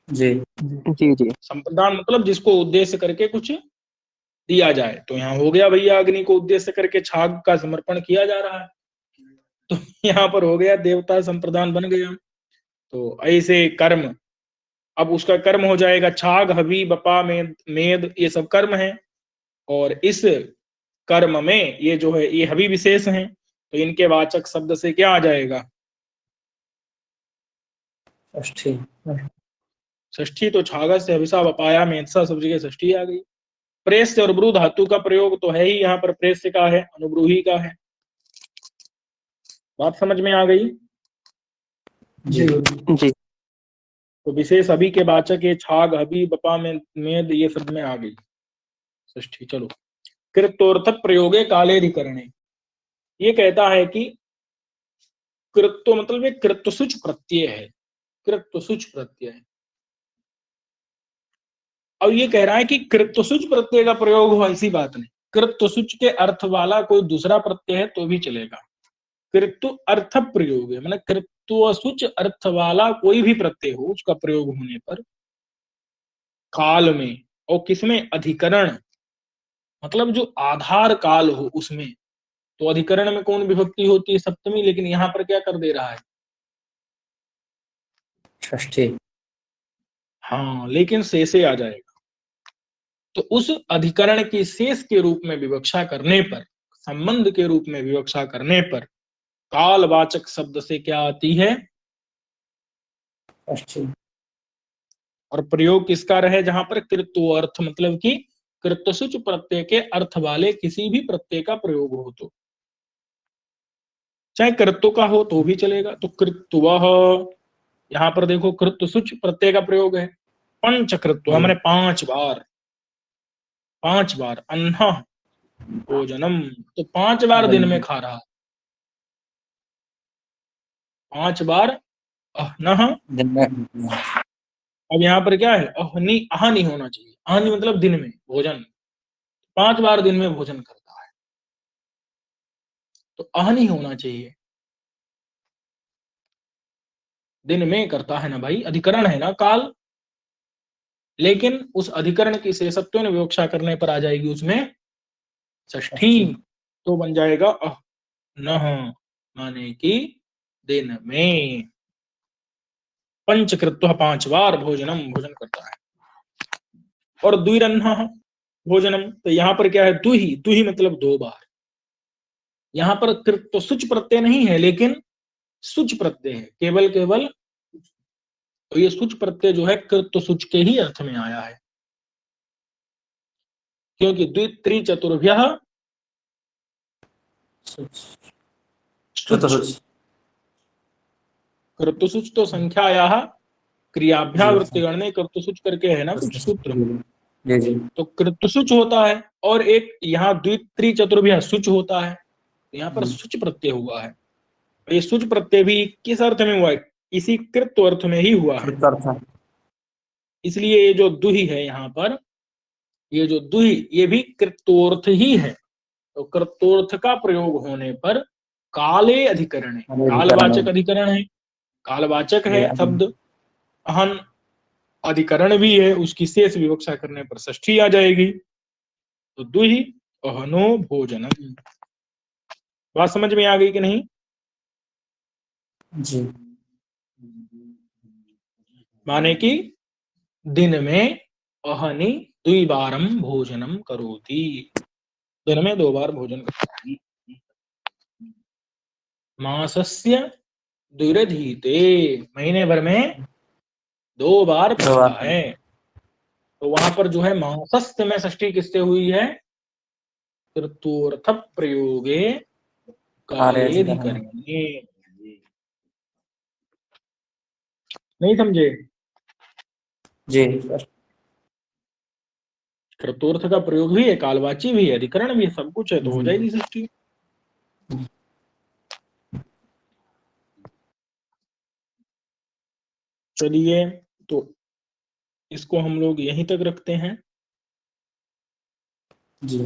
जी। जी जी। संप्रदान मतलब जिसको उद्देश्य करके कुछ दिया जाए, तो यहाँ हो गया भैया अग्नि को उद्देश्य करके छाग का समर्पण किया जा रहा है, तो यहाँ पर हो गया देवता संप्रदान बन गया। तो ऐसे कर्म, अब उसका कर्म हो जाएगा छाग, हवि, बपा, मेद, मेद, ये सब कर्म है। और इस कर्म में ये जो है ये हवि विशेष हैं, तो इनके वाचक शब्द से क्या आ जाएगा? षष्ठी। षष्ठी। तो छागा से हविषा, बपाया, मेधसा सब जगह षष्ठी आ गई। प्रेस्य और ब्रू धातु का प्रयोग तो है ही, यहाँ पर प्रेस्य का है, अनुब्रूही का है। बात समझ में आ गई? जी। जी। तो विशेष हवि के वाचक ये छाग, हवि, बपा, मेद, ये सब में आ गई षष्ठी। चलो, कृत्योर्थ प्रयोगे कालेधिकरणे, ये कहता है कि कृत्य मतलब ये कृत्यसुच प्रत्यय है, कृत्यसुच प्रत्यय है। अब ये कह रहा है कि कृत्यसुच प्रत्यय का प्रयोग हो, ऐसी बात नहीं, कृत्यसुच के अर्थ वाला कोई दूसरा प्रत्यय है तो भी चलेगा। कृत्य अर्थ प्रयोग है, मतलब कृत्यसुच अर्थ वाला कोई भी प्रत्यय हो, उसका प्रयोग होने पर काल में, और किसमें? अधिकरण, मतलब जो आधार काल हो उसमें। तो अधिकरण में कौन विभक्ति होती है? सप्तमी, लेकिन यहाँ पर क्या कर दे रहा है? षष्ठी। हाँ, लेकिन शेषे आ जाएगा। तो उस अधिकरण की शेष के रूप में विवक्षा करने पर, संबंध के रूप में विवक्षा करने पर कालवाचक शब्द से क्या आती है? षष्ठी। और प्रयोग किसका रहे? जहां पर कृत्व अर्थ मतलब कि कृत्यसुच प्रत्यय के अर्थ वाले किसी भी प्रत्यय का प्रयोग हो, तो चाहे कृत्व का हो तो भी चलेगा। तो कृत्वः, यहाँ पर देखो कृत्यसुच प्रत्यय का प्रयोग है। पंचकृत्व, हमने 5 बार, 5 बार अन्ना भोजनम, तो 5 बार दिन में खा रहा, 5 बार अह्नः दिन में अब यहाँ पर क्या है, अहनी अहानि होना चाहिए। अहानि मतलब दिन में भोजन, 5 बार दिन में भोजन करता है, तो अहनी होना चाहिए। दिन में करता है ना भाई, अधिकरण है ना काल, लेकिन उस अधिकरण की शेषत्व ने विवक्षा करने पर आ जाएगी उसमें षष्ठी, तो बन जाएगा नह, माने कि दिन में पंचकृत्व 5 बार भोजनम भोजन करता है। और द्विरन्ह भोजनम, तो यहाँ पर क्या है, दुही, दुही मतलब 2 बार। यहाँ पर कृत तो सुच प्रत्यय नहीं है, लेकिन सुच प्रत्यय है, केवल केवल, तो ये सुच प्रत्यय जो है कृत तो सुच के ही अर्थ में आया है, क्योंकि द्वित्री चतुर्भ्य कृतसुच तो संख्याया क्रियाभ्यावृत्ति गणने कृतसुच करके है ना कुछ सूत्र, जी जी तो कृतसुच होता है, और एक यहाँ द्वित्री चतुर्भ्य सुच होता है, यहाँ पर सुच प्रत्यय हुआ है। ये सुच प्रत्यय भी किस अर्थ में हुआ है, इसी कृत अर्थ में ही हुआ है। इसलिए ये जो दुही है यहाँ पर, ये जो दुही, ये भी कृतोर्थ ही है, तो कृतोर्थ का प्रयोग होने पर काले अधिकरण है, कालवाचक अधिकरण है, कालवाचक है शब्द, अहन अधिकरण भी है, उसकी शेष विवक्षा करने पर षष्ठी आ जाएगी, तो दुही अहनो भोजनम। बात समझ में आ गई कि नहीं? जी माने कि दिन में अहनि द्विबारम भोजनम करोति, दिन में 2 बार भोजन करता है। मासस्य द्विरधीते, महीने भर में 2 बार पड़ता है, तो वहां पर जो है मासस्य में षष्ठी किससे हुई है, कृतोर्थ प्रयोगे कालेधिकरणे। नहीं समझे? जी कृतोर्थ का प्रयोग भी है, कालवाची भी है, अधिकरण भी है, सब कुछ है, तो हो जाएगी षष्ठी। चलिए, तो इसको हम लोग यहीं तक रखते हैं। जी